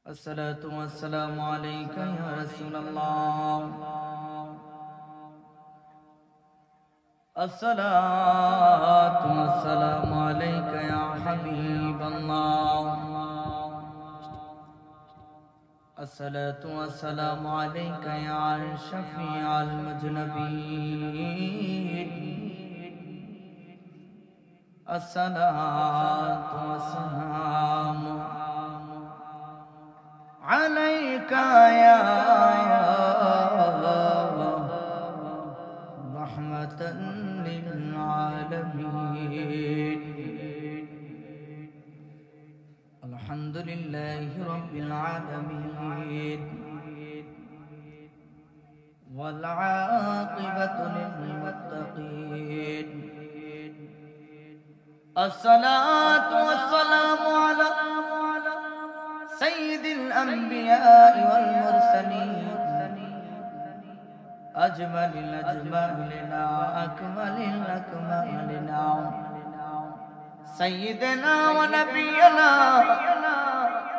الصلاة والسلام عليك يا رسول الله الصلاة والسلام عليك يا حبيب الله الصلاة والسلام عليك يا شفيع المذنبين الصلاة والسلام عليك يا رحمة للعالمين الحمد لله رب العالمين والعاقبة للمتقين الصلاة والسلام على سيد الأنبياء والمرسلين أجمل الأجملنا أكمل الأكملنا سيدنا ونبينا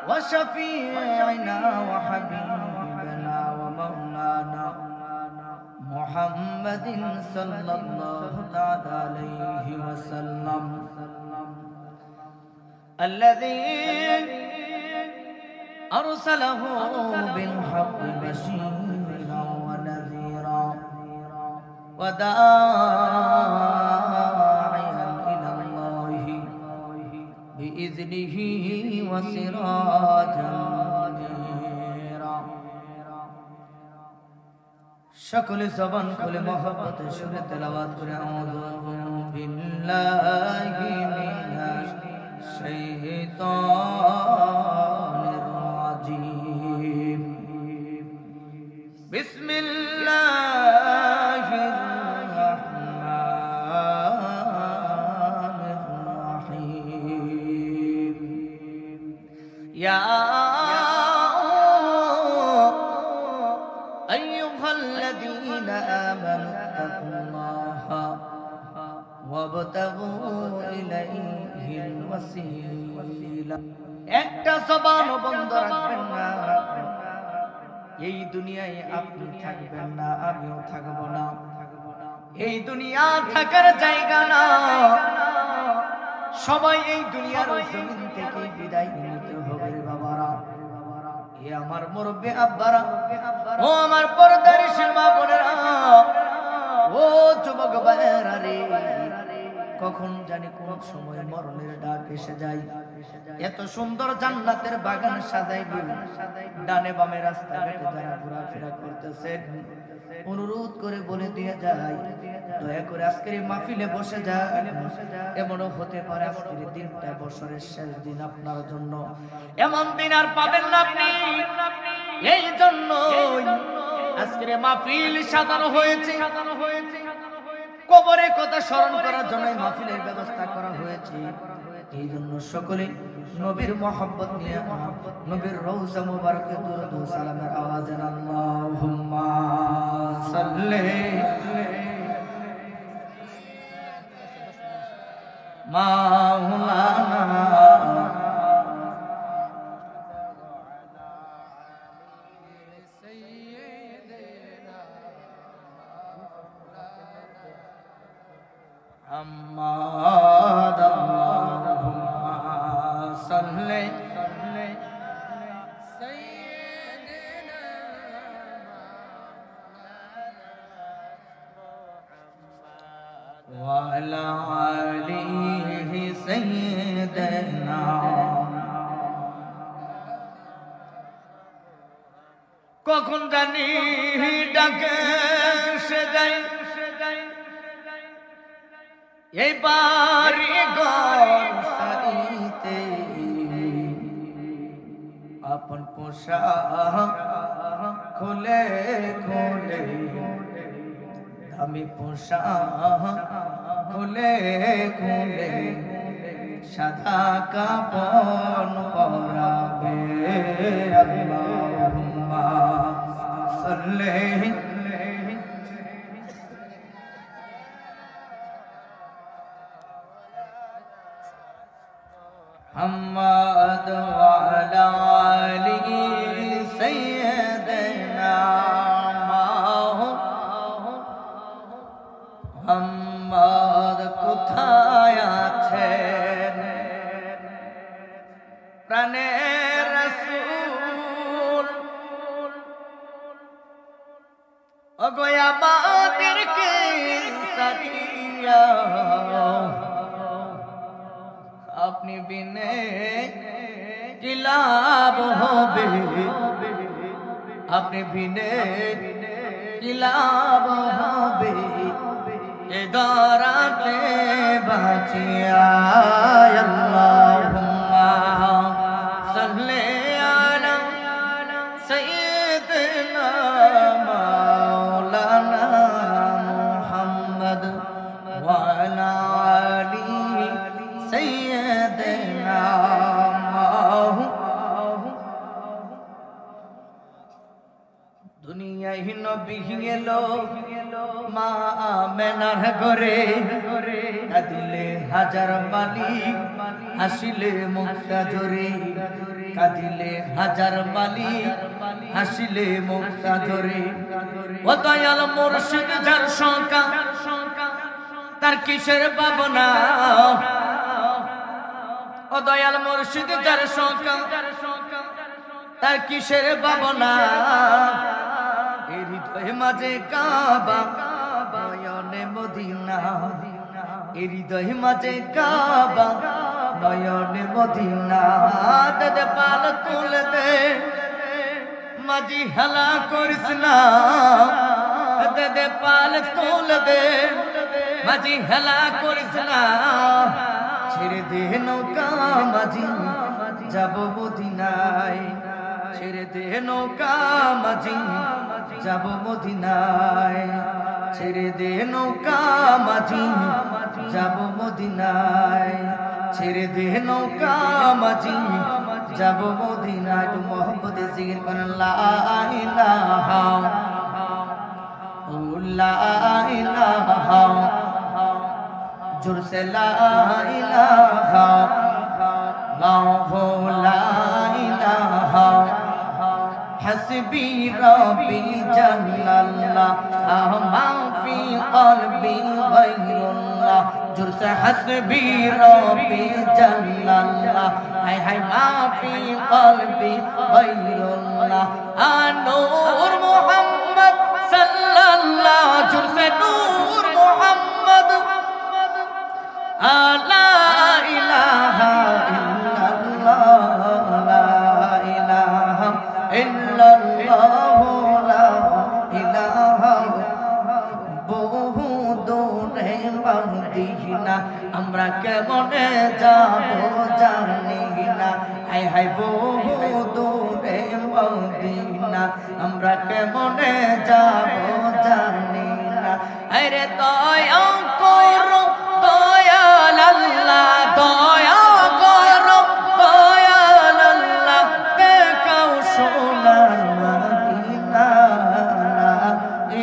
وشفيعنا وحبيبنا ومولانا محمد صلى الله عليه وسلم الذي أرسله بالحق بشيرا ونذيرا وداعيا إلى الله بإذنه وسراجا منيرا সকলে জবান খুলে মহব্বতের সুরে তেলাওয়াত করে আউযু বিল্লাহি মিনাশ শাইতানির রাজিম বিসমিল্লাহির রাহমানির রাহিম ইয়া أيها آمنوا اتقوا الله وابتغوا إليه الوسيلة একটা জবান বন্ধ রাখবেন না এই দুনিয়ায় আপনি থাকবেন না আমিও থাকব না এই দুনিয়া থাকার জায়গা না সবাই এই দুনিয়ার জমিন থেকে বিদায় নিতে হবে বাবারা এ আমার মুরব্বি আব্বারা ও আমার পর্দার মা বোনেরা ও যুবক ভাইরা রে কখন জানি কোন সময় মরণের ডাক এসে যায় এত সুন্দর জান্নাতের বাগান সাজাইব ডানে বামে রাস্তাঘাটে যারা ঘোরাফেরা করতেছে অনুরোধ করে বলে দিয়ে যায় দয়া করে আজকের মাহফিলে বসে যান এমনও হতে পারে আজকের দিনটা বছরের শেষ দিন আপনার জন্য এমন দিন আর পাবেন না আপনি এই জন্য আজকের মাহফিল সাজানো হয়েছে কবরের কথা স্মরণ করার জন্য মাহফিলের ব্যবস্থা করা হয়েছে এই জন্য সকলে নবীর মহব্বত নিয়ে নবীর রওজা মুবারকে দুরূদ ও সালামের আওয়াজে আল্লাহুম্মা সাল্লি মাওলানা محمد اللهم صل سيدنا وعلى آله سيدنا কখন জানি ডাকে সে যাই এই বাড়ি ঘর সারিতে আপন পোশাক খুলে খুলে দামি পোশাক খুলে খুলে সাদা কাপড় পরাবে আল্লাহুম্মা সাল্লি محمد وعلى آله ওগো আমাদেরকে সারিয়া আপনি বিনে কি লাভ হবে, আপনি বিনে কি লাভ হবে, এ দরাতে বাঁচিয়া আল্লাহুম্মা সাল্লি আলা সাইয়্যিদিনা মাওলানা মুহাম্মদ ওয়া আলা আলি সাইয়্যিদিনা দুনিয়ায় নবী এলো মা আমেনার ঘরে, কাঁদিলে হাজার মালিক হাসিলে মুক্তা ধরে, কাঁদিলে হাজার মালিক হাসিলে মুক্তা ধরে। ও দয়াল মুর্শিদ যার শঙ্কা তার কিসের ভাবনা, ও দয়াল মুর্শিদ যার শঙ্কা তার কিসের ভাবনা, হৃদয় মাঝে কাবা নয়নে মদিনা, হৃদয় মাঝে কাবা নয়নে মদিনা। দে পাল তুলে দে মাঝি হেলা করিস না, দে পাল তুলে দে মাঝি হেলা করিস না, ছেড়ে দে নৌকা মাঝি যাব মদিনায়, ছেড়ে দে নৌকা মাঝি যাব মদিনায়, ছেড়ে দে নৌকা মাঝি যাব মদিনায়, ছেড়ে দে নৌকা মাঝি যাব মদিনায়। একটু মোহব্বতে জিকির করেন লা ইলাহা ও লা ইলাহা, জোরসে লা ইলাহা লা ইলাহা حسبي ربي جل الله ما في قلبي غير الله جرس حسبي ربي جل الله هاي هاي ما في قلبي غير الله نور محمد صلى الله جرس نور محمد لا إله إلا الله لا إله إلا الله لا إله বহু দূরে মদিনা আমরা কেমনে যাব জানি না, হাই হাই বহু দূরে মদিনা আমরা কেমনে যাব জানি না। আরে দয়া করো দয়াল আল্লাহ, দয়া করো দয়াল আল্লাহ, দেখাও সোনার মদিনা। লা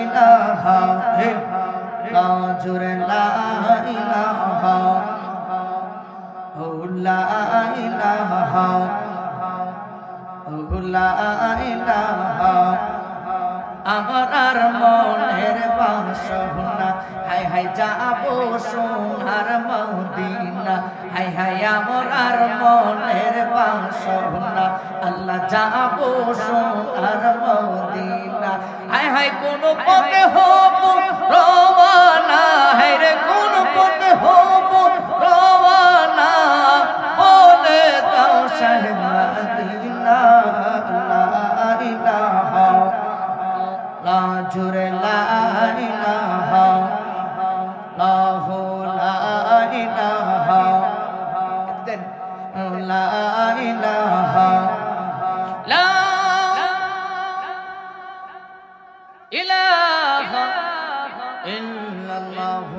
ইলাহা ইল্লাল্লাহ জুরে লা ইলাহা ও লা ইলাহা ও লা ইলাহা আমার আর মনের বাসনা, হাই হাই যাবো সোনার মদিনা, হাই হাই আমার আর মনের বাসনা, আল্লাহ যাবো সোনার মদিনা। হাই হাই কোন পথে হব রওয়ানা, হাই রে কোন পথে হব রওয়ানা, বলে দাও শাহে মদিনা। লা ইলাহা লা জুরে লা ইলাহা লাহু লা ইলাহা লা ইলাহা লা ইলাহা ইল্লাল্লাহ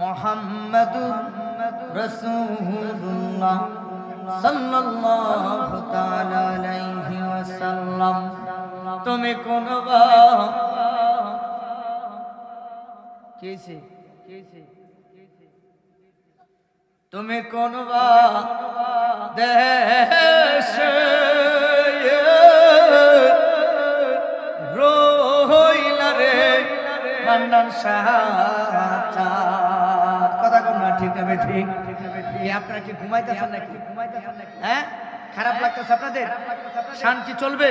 মুহাম্মাদুর রাসূলুল্লাহ সাল্লাল্লাহু তাআলা আলাইহি ওয়াসাল্লাম। তুমি কোন কেসে তুমি কোন দেশ রইলা রে মান্নান শাহ, কথা কোন না ঠিক না ঠিক? আপনারা কি ঘুমাইতেছেন নাকি? হ্যাঁ খারাপ লাগতেছে আপনাদের? শান কি চলবে?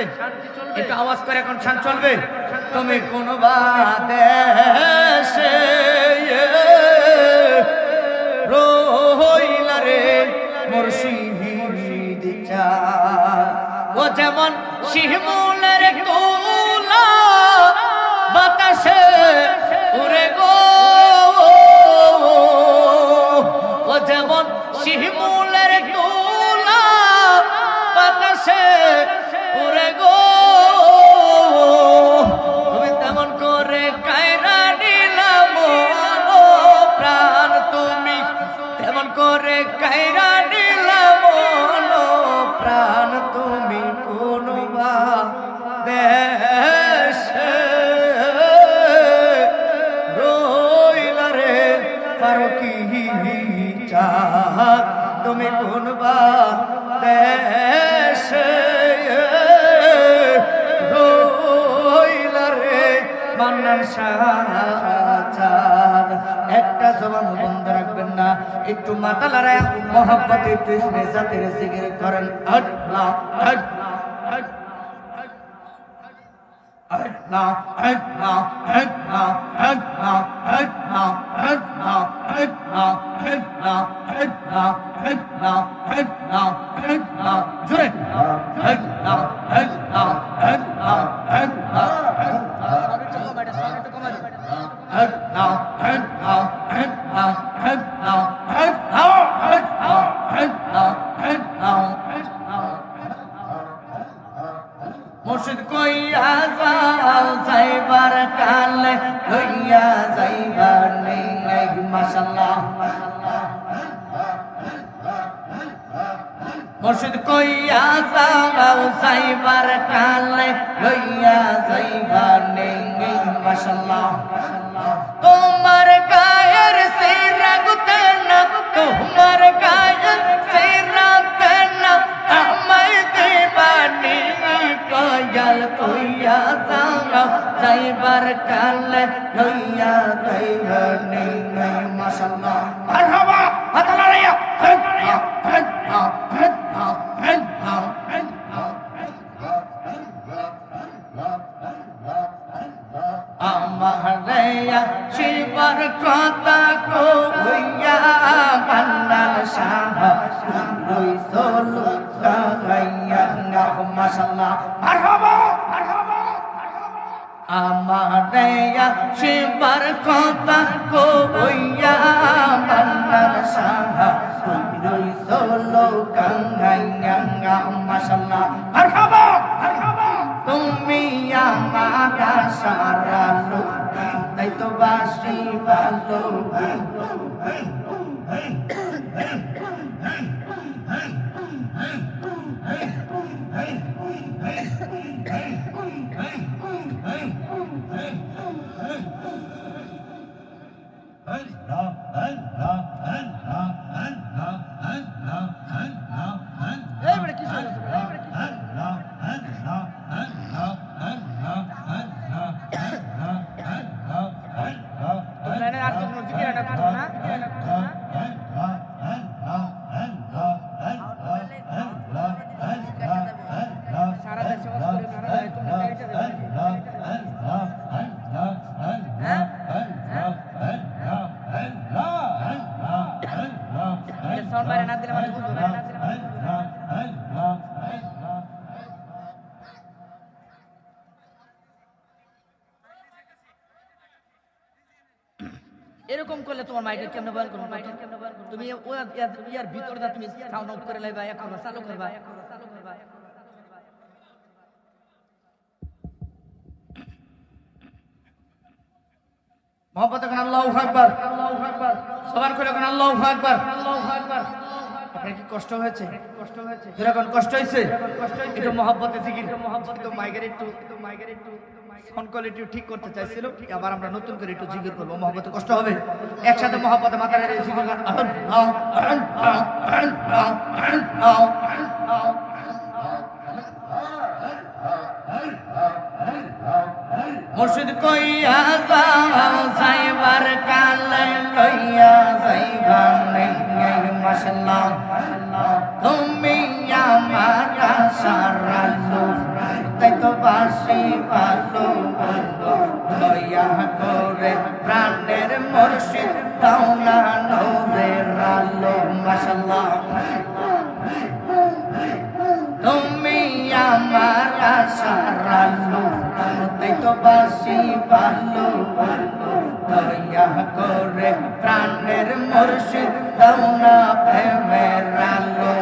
একটু আওয়াজ করে এখন শান চলবে। তুমি কোন দেশে রইলা রে মুর্শিদ চাঁদ, ও যেমন শিমুলের তুলা বাতাসে উড়ে গো, ও যেমন শিমুলের তুলা বাতাসে উড়ে গো, তুমি তেমন করে কায়রা নিলাম প্রাণ, তুমি তেমন করে কায়রা নিলাম প্রাণ, তুমি কোন দেশে রইলা রে ফারুকি চাঁদ, তুমি কোন দেশে রইলা রে মান্নান শাহ চাঁদ। একটা জবান বন্ধ রাখবেন না, একটু মাথা লড়ায় মোহাম্মতে একটু ইসমে জাতের জিকির করেন। আল্লাহ Allah, Allah, Allah, Allah, Allah, Allah, Allah, Allah, Allah, Allah, Allah, Allah, jure, Allah, Allah, Allah, Allah, মুর্শিদ কইয়া যাও যাইবার কালে লইয়া যাইবার নেই, মাশাআল্লাহ। মুর্শিদ কইয়া যাও যাইবার কালে লইয়া যাইবার নেই, মাশাআল্লাহ। তোমার গায়ের সিরাগুতে না, তোমার গায়ের সিরাতে না, আমায় দিবানি কয়াল কইয়া যাও যাইবার কালে লইয়া যাইবার নেই, মাশাআল্লাহ। মারহাবা হাত লাগাইয়া আমারে শিবার কথা কইয়া বান্দার শাহ রই সোলো গাইয়া, মাশাআল্লাহ। মারহাবা আমারে শিবার কথা কইয়া বান্দার শাহ রই সোলো গাইয়া, মাশাআল্লাহ। মারহাবা তুমি আমার সারা লোক, তাই তো বাসি ভালো। এরকম করলে তোমার মাইকে কেমনে বয়ান করবে? তুমি ইয়ার ভিতরটা তুমি সাউন্ড অফ করে লাইবা, এখন চালু করবা। মোহাম্মদ এখন আল্লাহু আকবার, আল্লাহু আকবার, সবার করে এখন আল্লাহু আকবার, আল্লাহু আকবার। আপনার কি কষ্ট হয়েছে? কষ্ট হয়েছে, যখন কষ্ট হয়েছে একটু মোহাম্মতে জিকির, মোহাম্মত তো মাইকের একটু সাউন্ড কোয়ালিটি ঠিক করতে চাইছিল, আবার আমরা নতুন করে একটু জিকির করব। মোহাম্মতে কষ্ট হবে, একসাথে মোহাম্মতে মাথা রেখে জিকির করেন। মুর্শিদ কইয়া যাও যাইবার কালে লইয়া যাইবার নেই, মাশাআল্লাহ। তুমি আমার মুর্শিদ দাও না নূরের আলো মাশাআল্লাহ তুমি আমার আশার আলো তাই তো বাসি ভালো দয়া করে প্রাণের মুর্শিদ দাও না প্রেমের আলো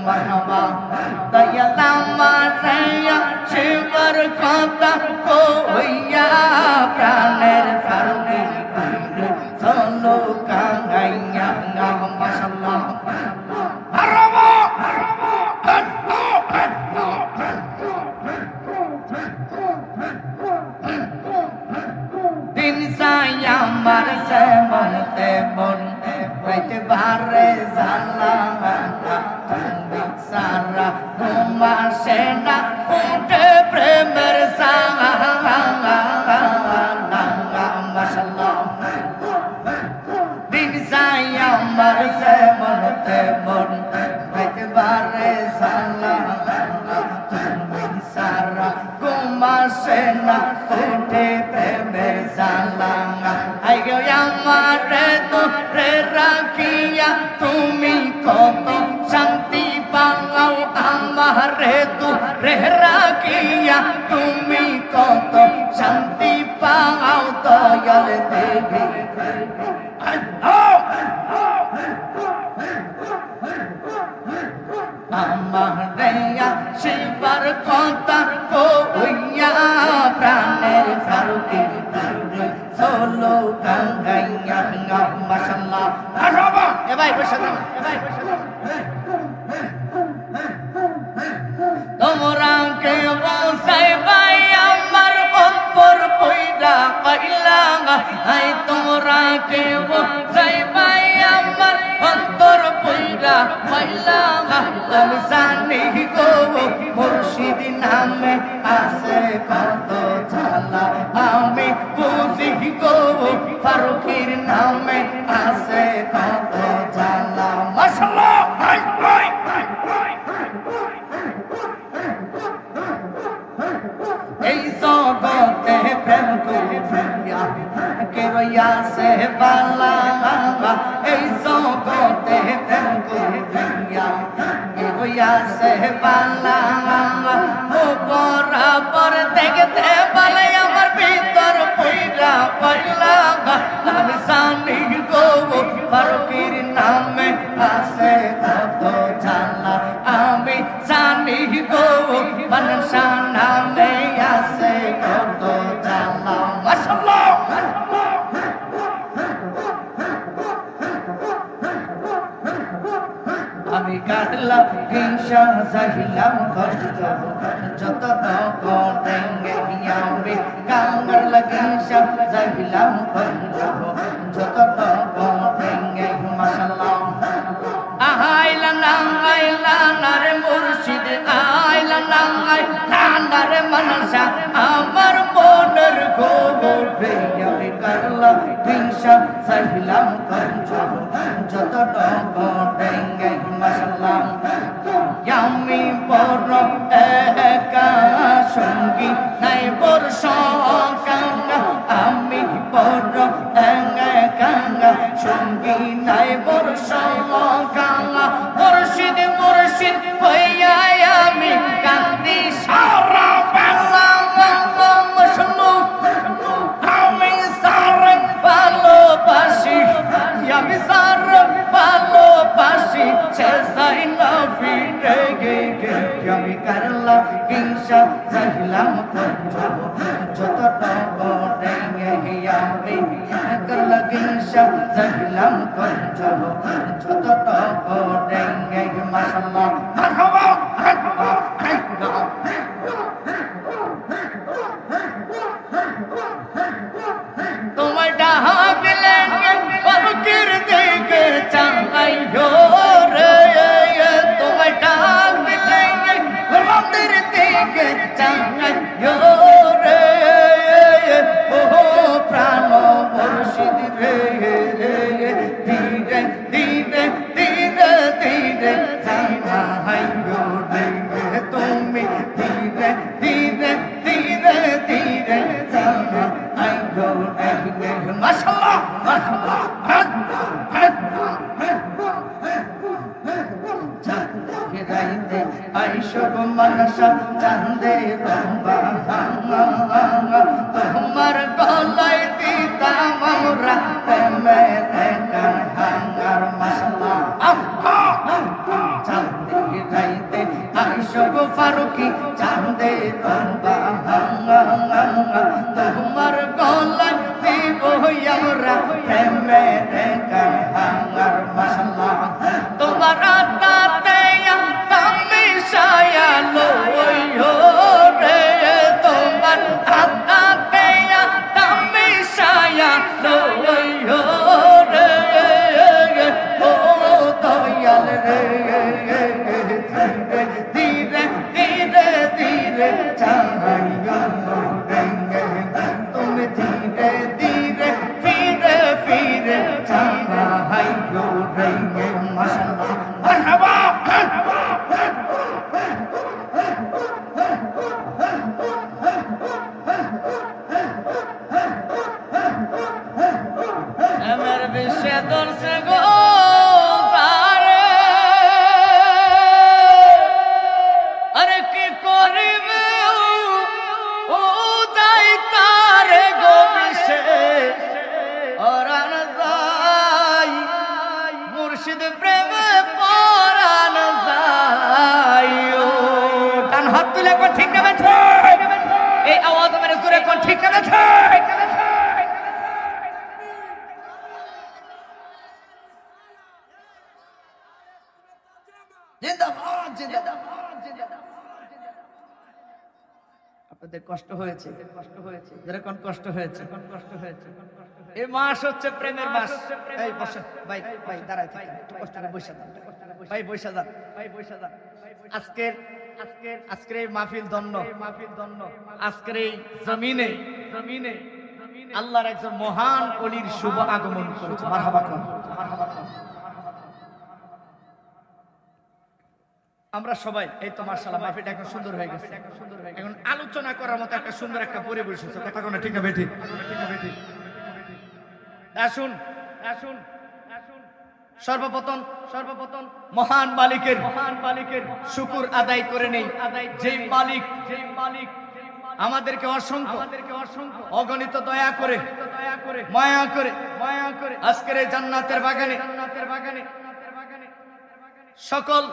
মারহাবা দয়াল আমার শিবর কথা কইয়া প্রাণের ফারুকি চলো কাঙ্গাইয়া মাশাআল্লাহ মারহাবা দিন সাই আমার যেমন তেমন হইতে পারে জানলা তুমি সারা তোমার সেনা উঠে প্রেমের সাঙ্গা মাশাআল্লাহ দিন সাই আমার যেমন তেমন হইতে পারে জানলা তুমি সারা তোমার সেনা উঠে প্রেমের জানলা আই গো আমার তো রে রাখিয়া তুমি কত শান্তি পাও আমার তো রে রাখিয়া তুমি কত শান্তি পাও দয়াল দেবী আমার দেয়া শিবার কথা কইয়া প্রাণের ফারুকি চলো কাঙ্গাইয়া মাশাআল্লাহ মারহাবা এ ভাই বসে দাও তোমরা কে বসাই ভাই আমার অন্তর পয়দা কইলা আই তোমরা কে বসাই ভাই আমার অন্তর পয়দা কইলা আমি জানি গো মুর্শিদ নামে আছে কত জ্বালা আমি বুঝি গো ফারুকির নামে আছে কত জ্বালা মাশাআল্লাহ এই জগতে প্রেম করিয়া কে রইয়াছে বালা এই জগতে প্রেম করিয়া কে রইয়াছে বালা ও বরাবর দেখতে পালে আমার ভিতর পয়লা পয়লা আমি জানি গো ফারুকির নামে আছে কত জ্বালা আমি জানি গো মনসা নামে আছে কত জ্বালা মাশাআল্লাহ আমি কাটলা কিংসা সাহিলাম যত করেঙ্গে আমি কাঙ্গার লাগিংসা সাহিলাম যত করেঙ্গে মাশাআল্লাহ আইলা না রে মুর্শিদ আইলা না রে মনসা আমার মনের গোবরে আমি কাটলা কিংসা সাহিলাম যত করেঙ্গে মাশাআল্লাহ আমি বড় একা সঙ্গী নাই বড় সঙ্গা আমি বড় একা সঙ্গী নাই বড় সঙ্গা মুর্শিদ মুর্শিদ হইয়া আমি কান্দি সারা বাংলা আমি সারা ভালোবাসি আমি সারা ভালোবাসি শেষাই না ফিরে গে আমি কারলা কিংসা চাইলাম যত আমি কারলা কিংসা চাইলাম যত মাশাআল্লাহ মারহাবা তোমার ডাক দিলেন ফারুকের দিকে চাইও রে তোমার ডাক দিলেন রবের দিকে চাইও রে ও প্রাণ মুর্শিদ রে ধীরে ধীরে ধীরে ধীরে চাইও রে তুমি ধীরে ধীরে ধীরে ধীরে চাইও রে মাশাআল্লাহ বর্ষা চাঁদের তোমার গলায় দিতাম আমরা প্রেমের কারহাঙ্গার মশলা চাঁদের রাইতে আশক ফারুকি চাঁদের তোমার গলায় দিব আমরা প্রেমের কারহাঙ্গার মশলা তোমার আত্মাতে আমি সায়ালো রে তোমার আত্মাতে আমি সায়ালো রে ও দয়াল রে ধীরে ধীরে ধীরে চাহাইয়া তুমি ধীরে ধীরে ফিরে ফিরে চাহাইয়া রে মাশাআল্লাহ মারহাবা আমার বিশ্বে দর্শে গো তারে আরে কি করিবে ও যাই তারে গো বিশ্বে অরান যাই মুর্শিদ প্রেমে পরান যাই ও ডান হাত তুলে একবার ঠিক না বেঠে এই আওয়াজ মেরে জোরে কোন ঠিক না বেঠে জিন্দাবাদ জিন্দাবাদ জিন্দাবাদ আপনাদের কষ্ট হয়েছে যেরকম কষ্ট হয়েছে এই মাস হচ্ছে প্রেমের মাস এই বসেন ভাই ভাই দাঁড়ায় থাকেন একটু কষ্ট করে বসে যান ভাই বসে যান আজকের এই মাহফিল ধন্য আজকের এই জমিনে আল্লাহর একজন মহান ওলির শুভ আগমন করেছে মারহাবা কোন আমরা সবাই এই তো মাশাআল্লাহ মাহফিলটা এখন সুন্দর হয়ে গেছে এখন আলোচনা করার মতো একটা সুন্দর একটা পরিবেশ হচ্ছে কথা কোন ঠিক হবে ঠিক আসুন সর্বপ্রথম মহান মালিকের শুকর আদায় করে নেই যেই মালিক আমাদেরকে অসংখ্য অগণিত দয়া করে মায়া করে আজকের এই জান্নাতের বাগানে সকল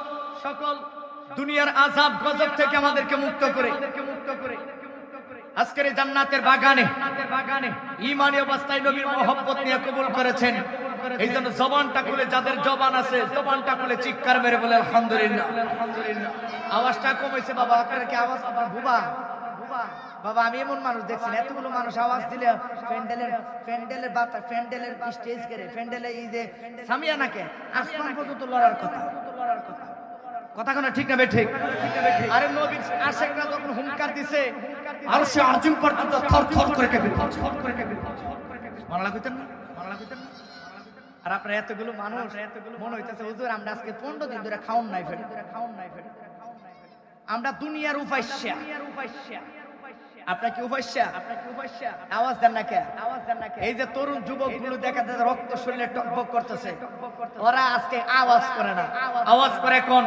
দুনিয়ার আযাব গজব থেকে আমাদেরকে মুক্ত করে আজকের এই জান্নাতের বাগানে ঈমানী অবস্থায় নবীর মহব্বত নিয়ে কবুল করেছেন এই জন্য জবানটা খুলে যাদের জবান আছে জবানটা খুলে চিৎকার মেরে বলে আলহামদুলিল্লাহ আওয়াজটা কমেছে বাবা আপনারা কি আওয়াজ বাবা আমি এমন মানুষ দেখছি এতগুলো মানুষ আওয়াজ দিলে প্যান্ডেলের স্টেজ করে প্যান্ডেলে এই যে সামিয়ানাকে আসমান পর্যন্ত লড়ার কথা কোন ঠিক না ঠিক আরে নবীর আশিকরা যখন হুঙ্কার দিছে আর সে আরজিম পর্যন্ত থরথর করে কেঁপে বাংলা কইতেন না আর আপনারা এতগুলো মানুষ মনে হইতেছে হুজুর আমরা আজকে 15 দিন ধরে খাওন নাই ফের আমরা দুনিয়ার উপাস্যা আপনার কি উপাস্যা আওয়াজ দেন না কে এই যে তরুণ যুবকগুলো দেখা যায় রক্ত শরীরে টকবক করতেছে ওরা আজকে আওয়াজ করে না আওয়াজ করে কোন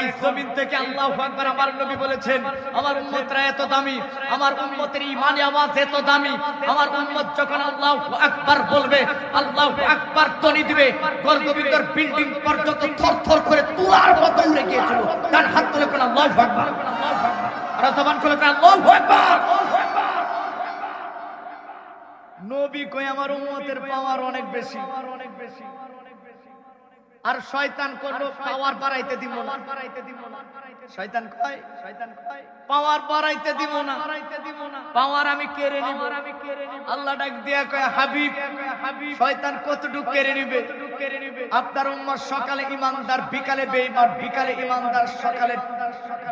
এই জমিন থেকে আল্লাহু আকবার আমার নবী বলেছেন আমার উম্মতরা এত দামি আমার উম্মতের ঈমানি আওয়াজ এত দামি আমার উম্মত যখন আল্লাহু আকবার বলবে আল্লাহু আকবার ধ্বনি দিবে গর্ভভিতর বিল্ডিং পর্যন্ত থরথর করে তুলার মতো উড়ে গিয়েছিল তার হাত তুলে কোন আল্লাহু আকবার আর জবান খুলে কোন আল্লাহু আকবার নবী কই আমার উম্মতের পাওয়ার অনেক বেশি আর শয়তান কোন পাওয়ার বাড়াইতে দিব না শয়তান কয় পাওয়ার বাড়াইতে দিব না পাওয়ার আমি কেড়ে নিব আল্লাহ ডাক দিয়া কয় হাবিব শয়তান কতটুকু কেড়ে নিবে আপনার উম্মত সকালে ঈমানদার বিকালে বেঈমান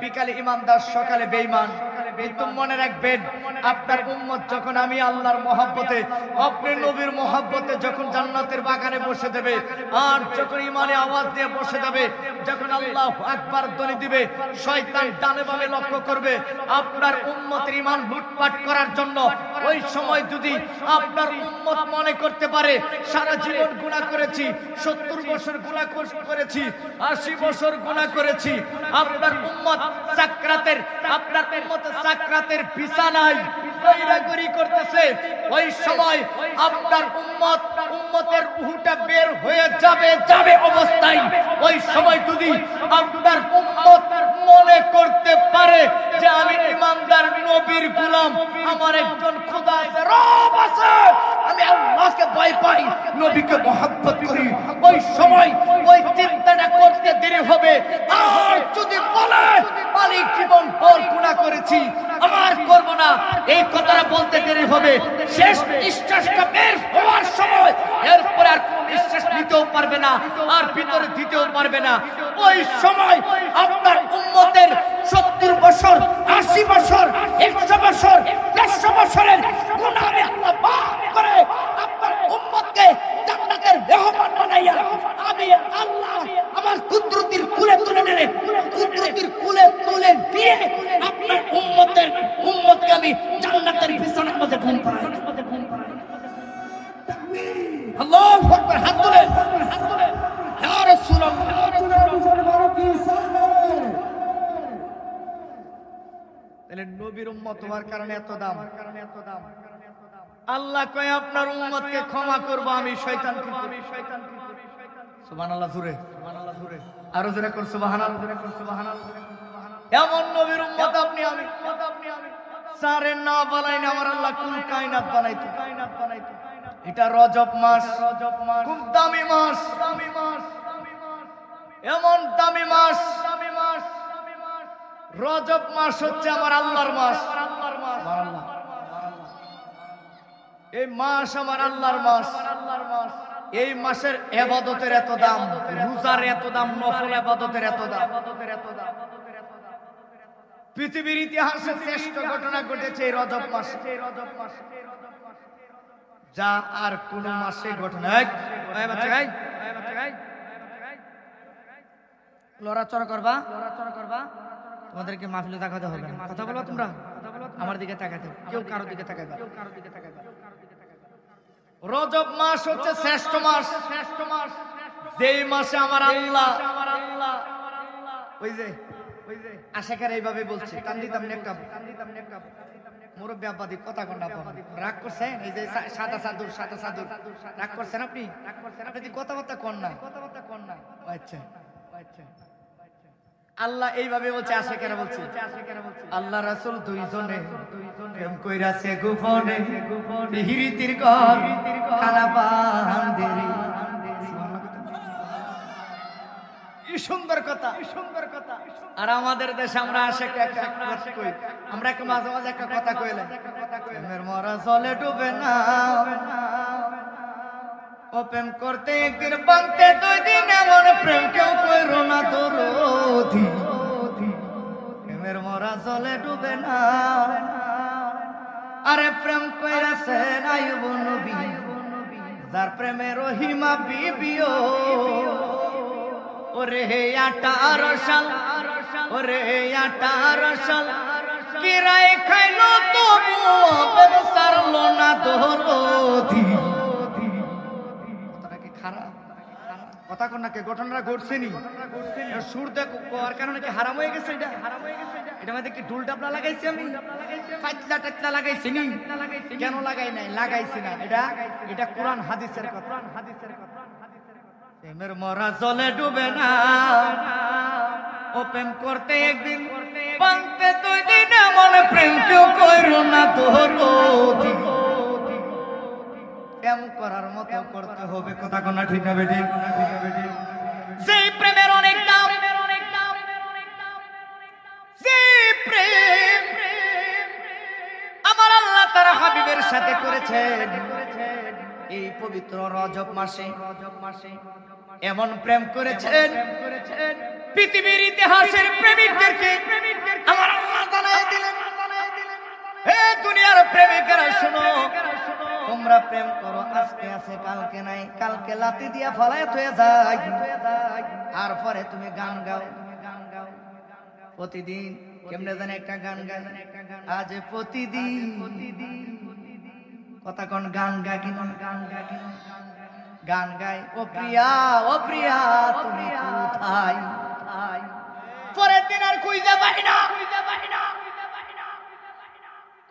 বিকালে ঈমানদার সকালে বেঈমান কিন্তু মনে রাখবেন আপনার উম্মত যখন আমি আল্লাহর মহব্বতে আপনি নবীর মহব্বতে যখন জান্নাতের বাগানে বসে দেবে আর যখন ঈমানে আওয়াজ দিয়ে বসে যাবে যখন আল্লাহু আকবার ধ্বনি দিবে শয়তান ডানে বামে লক্ষ্য করবে আপনার উম্মতের ঈমান লুটপাট করার জন্য ওই সময় যদি আপনার উম্মত মনে করতে পারে সারা জীবন গুনাহ করেছি, 70 বছর গুনাহ করেছি, 80 বছর গুনাহ করেছি, আপনার উম্মত সাকরাতের বিছানায় গড়াগড়ি করতেছে, ওই সময় আপনার উম্মতের রূহটা বের হয়ে যাবে অবস্থায়, ওই সময় যদি আপনার উম্মত মনে করতে পারে যে আমি ইমানদার নবীর গোলাম, আমার একজন খোদা আছে, রব আছে, আমি আল্লাহকে ভয় পাই, নবীকে মহব্বত করি, ওই সময় ওই চিন্তাটা করতে দেরি হবে। আর যদি বলে মালিক জীবন ভর গুনাহ করেছি, আর করব না, এই কথাটা বলতে দেরি হবে। শেষ নিঃশ্বাসটা বের হওয়ার সময় এরপর আর কোন নিঃশ্বাস নিতেও পারবে না, আর ভিতরে দিতেও পারবে না। ওই সময় আপনার উম্মতের 70 বছর, 80 বছর, 100 বছর, 150 বছরের গুনাহ আমি আল্লাহ মাফ করে আপনার উম্মতকে জান্নাতের মেহমান বানাইয়া আমি আল্লাহ আমার কুদরতির কুলে তুলে নিয়ে আপনার উম্মতকে আমি জান্নাতের বিছানার মধ্যে ঘুম পাড়াই। আল্লাহু আকবার, হাত তুলে ইয়া রাসূলুল্লাহ। তাহলে নবীর উম্মত হওয়ার কারণে এত দাম। আল্লাহ কয় আপনার উম্মতকে ক্ষমা করব আমি, শয়তান কি করি? সুবহানাল্লাহ জোরে, আরো জোরে কর সুবহানাল্লাহ। এমন নবীর উম্মত আপনি আমি সারে না বানাইনি, আমার আল্লাহ কুল কায়নাত বানাইতো। এটা রজব মাস, খুব দামি মাস, এমন দামি মাস। রজব মাস হচ্ছে আমার আল্লাহর মাস। এই মাস আমার আল্লাহর মাস। এই মাসের ইবাদতের এত দাম, রোজার এত দাম, নফল ইবাদতের এত দাম। পৃথিবীর ইতিহাসে শ্রেষ্ঠ ঘটনা ঘটেছে এই রজব মাসে, যা আর কোন মাসে ঘটনা। লড়াচড়া করবা, তোমাদেরকে মাহফিলে তাকাতে হবে না, কথা বলবা তোমরা, আমার দিকে তাকাতে, কেউ কারো দিকে তাকাইবা। রজব মাস হচ্ছে শ্রেষ্ঠ মাস, যেই মাসে আমার আল্লাহ ওই যে আশেখার এইভাবে বলছে, টান দিতাম একটা মুরব্বী আব্বাদি কথা কন্যা রাগ করছেন, এই যে সাদা সাদুর রাগ করছেন আপনি কথাবার্তা কন না। আচ্ছা, আল্লাহ এইভাবে বলছে, আশেখারা বলছে, আল্লাহ রাসূল দুইজনে প্রেম কইরাছে গোপনে, হিরিতির ঘর খানা বান্ধেরি। সুন্দর কথা। আর আমাদের দেশে আমরা আমরা একটু মাঝে মাঝে একটা কথা কইলাম, প্রেমের মরা জলে ডুবে না, ও প্রেম করতে একদিন বাঁধতে 2 দিন, এমন প্রেম কেউ কইরো না দরদি। প্রেমের মরা জলে ডুবে না, আরে প্রেম কইরাছেন আইয়ুব নবী, যার প্রেমে রহিমা বিবিও। ওরে 18 সাল, ওরে 18 সাল কিরায় খাইলো তবু প্রেম সারলো না দরদি। কথাটা কি খারাপ? কথা কোন নাকি ঘটনাটা ঘটছেনি, সুর দেখো আর কারণে কি হারাম হয়ে গেছে? এটা মধ্যে কি ঢুল ডাবলা লাগাইছি আমি, ফাইতলা টাইতলা লাগাইছি নি? কেন লাগাই নাই? লাগাইছি না। এটা কোরআন হাদিসের কথা। প্রেমের মরা জলে ডুবে না, ও প্রেম করতে একদিন বাঁধতে 2 দিন, এমন প্রেম কেউ কইরো না দরদি। প্রেম করার মতো করতে হবে, কথা কোন ঠিক না বেটি? সেই প্রেমের অনেক দাম, সেই প্রেম আমার আল্লাহ তার হাবিবের সাথে করেছেন এই পবিত্র রজব মাসে। এমন প্রেম করেছেন পৃথিবীর ইতিহাসের প্রেমিকদেরকে আমার আল্লাহ জানায় দিলেন, হে দুনিয়ার প্রেমিকেরা শোনো, তোমরা প্রেম করো, আজকে আছে কালকে নাই, কালকে লাতি দিয়া ফলায় হয়ে যায়, আর পরে তুমি গান গাও। প্রতিদিন কেমনে জানে একটা গান গায়, আজ প্রতিদিন কথা কোন গান গায় কিনা গান গায় ও প্রিয়া তুমি কোথায় পরের দিন আর খুঁজে পাই না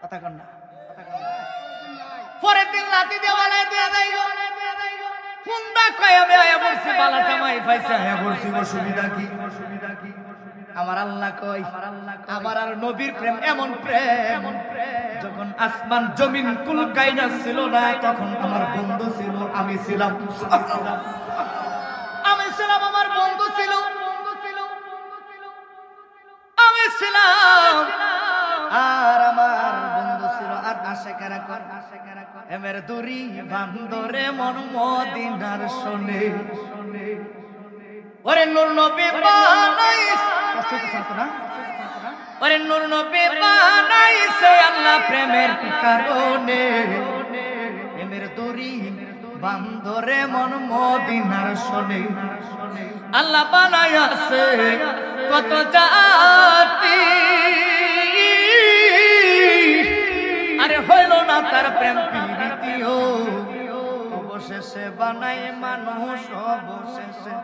কথা কোন না পরের দিন লাঠি দেওয়ালায় দিয়ে দেয় কুন্দা কয় আমি আয়া বলছি বালা জামাই পাইছে আয়া বলছি অসুবিধা কি আমার আল্লাহ কই আমার আর নবীর প্রেম এমন প্রেম যখন আসমান জমিন কুলকাইনা ছিল না তখন আমার বন্ধু ছিল আমি ছিলাম আমার বন্ধু ছিল আমি ছিলাম আর আমার বন্ধু ছিল আর আশেকেরা কর এমের দুরি বান্দরে মন মদিনার শোনে ওরে নূর নবী বানাইস কষ্ট হইতেছ না ওরে নূর নবী বানাইছে আল্লাহ প্রেমের কারণে এমের দুরি বান্দরে মন মদিনার শোনে আল্লাহ বানাইছে কত জাতি আরে হইল না তার প্রেম প্রীতিও অবশেষে বানায় মানুষ অবশেষে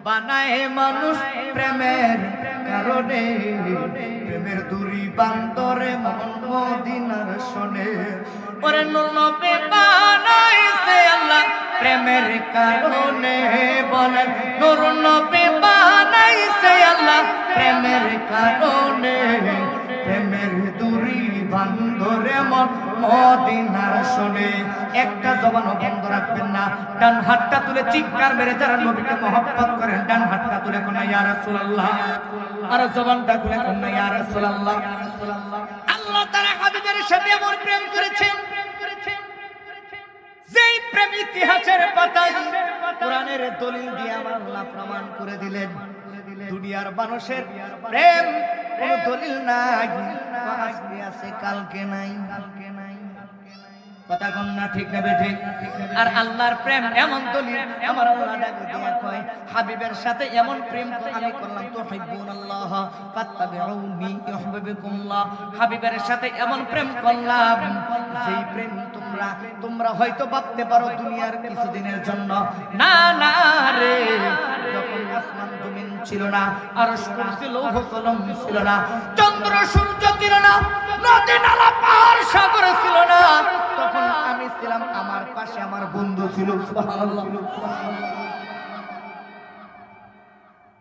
বানায় মানুষ প্রেমের কারণে প্রেমের দুরি বান্দরে মন মদিনার শোনে ওরে নূর নবী বানাইছে আল্লাহ প্রেমের কারণে বলেন নূর নবী বানাইছে আল্লাহ প্রেমের কারণে প্রেমের দুরি বান্দরে মন মদিনার শোনে একটা জবানও বন্ধ রাখবেন না ডান হাতটা তুলে চিৎকার মেরে যারা নবীকে মহব্বত করেন ডান হাতটা তুলে কোন ইয়া রাসূলুল্লাহ আর জবানটা খুলে কোন ইয়া রাসূলুল্লাহ আল্লাহ তাআলা হাবিবের সাথে এমন প্রেম করেছেন যেই প্রেম ইতিহাসের পাতায় কোরআনের দলিল দিয়ে আমার আল্লাহ প্রমাণ করে দিলেন দুনিয়ার মানুষের প্রেম কোনো দলিল নাই আজকে আছে কালকে নাই কথা কোন না ঠিক না বেঠিক আর আল্লাহর প্রেম এমন দলিল আমার আল্লাহ ডাকে দিয়া কয় হাবিবের সাথে এমন প্রেম আমি করলাম তুহিব্বুনাল্লাহ ফাত্তাবিউনি ইউহিব্বুকুমুল্লাহ হাবিবের সাথে এমন প্রেম করলাম যেই প্রেম তোমরা হয়তো ভাবতে পারো দুনিয়ার কিছুদিনের জন্য না না রে যখন আসমান জমিন ছিল না আরশ কুরসি লৌহ কলম ছিল না চন্দ্র সূর্য ছিল না নদী নালা পাহাড় সাগর ছিল না তখন আমি ছিলাম আমার পাশে আমার বন্ধু ছিল সুবহানাল্লাহ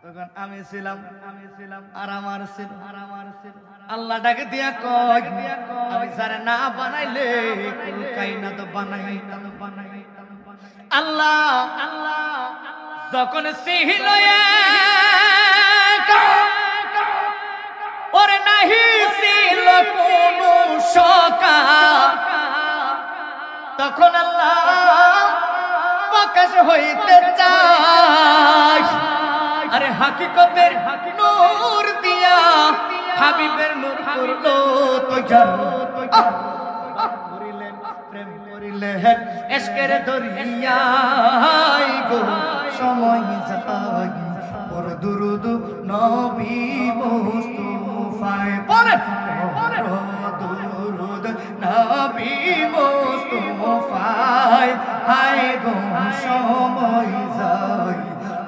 তখন আমি ছিলাম আর আমার ছিল আল্লাহ ডাকে দিয়া কয় আমি যারে না বানাইলে কোন কাইনা তো বানাই আল্লাহ যখন সিহিল ওরে নাহি ছিল কোন শকা তখন আল্লাহ প্রকাশ হইতে চায় আরে হাকিকতের নূর দিয়া হাবিবের নূর করলো করিলেন প্রেম করিলেন এশকের দরিয়ায় গো সময় যায় পর দুরুদ নবী মুস্তাফায় পড়েন দুরুদ নবী মুস্তাফায় হায় গো সময় যায়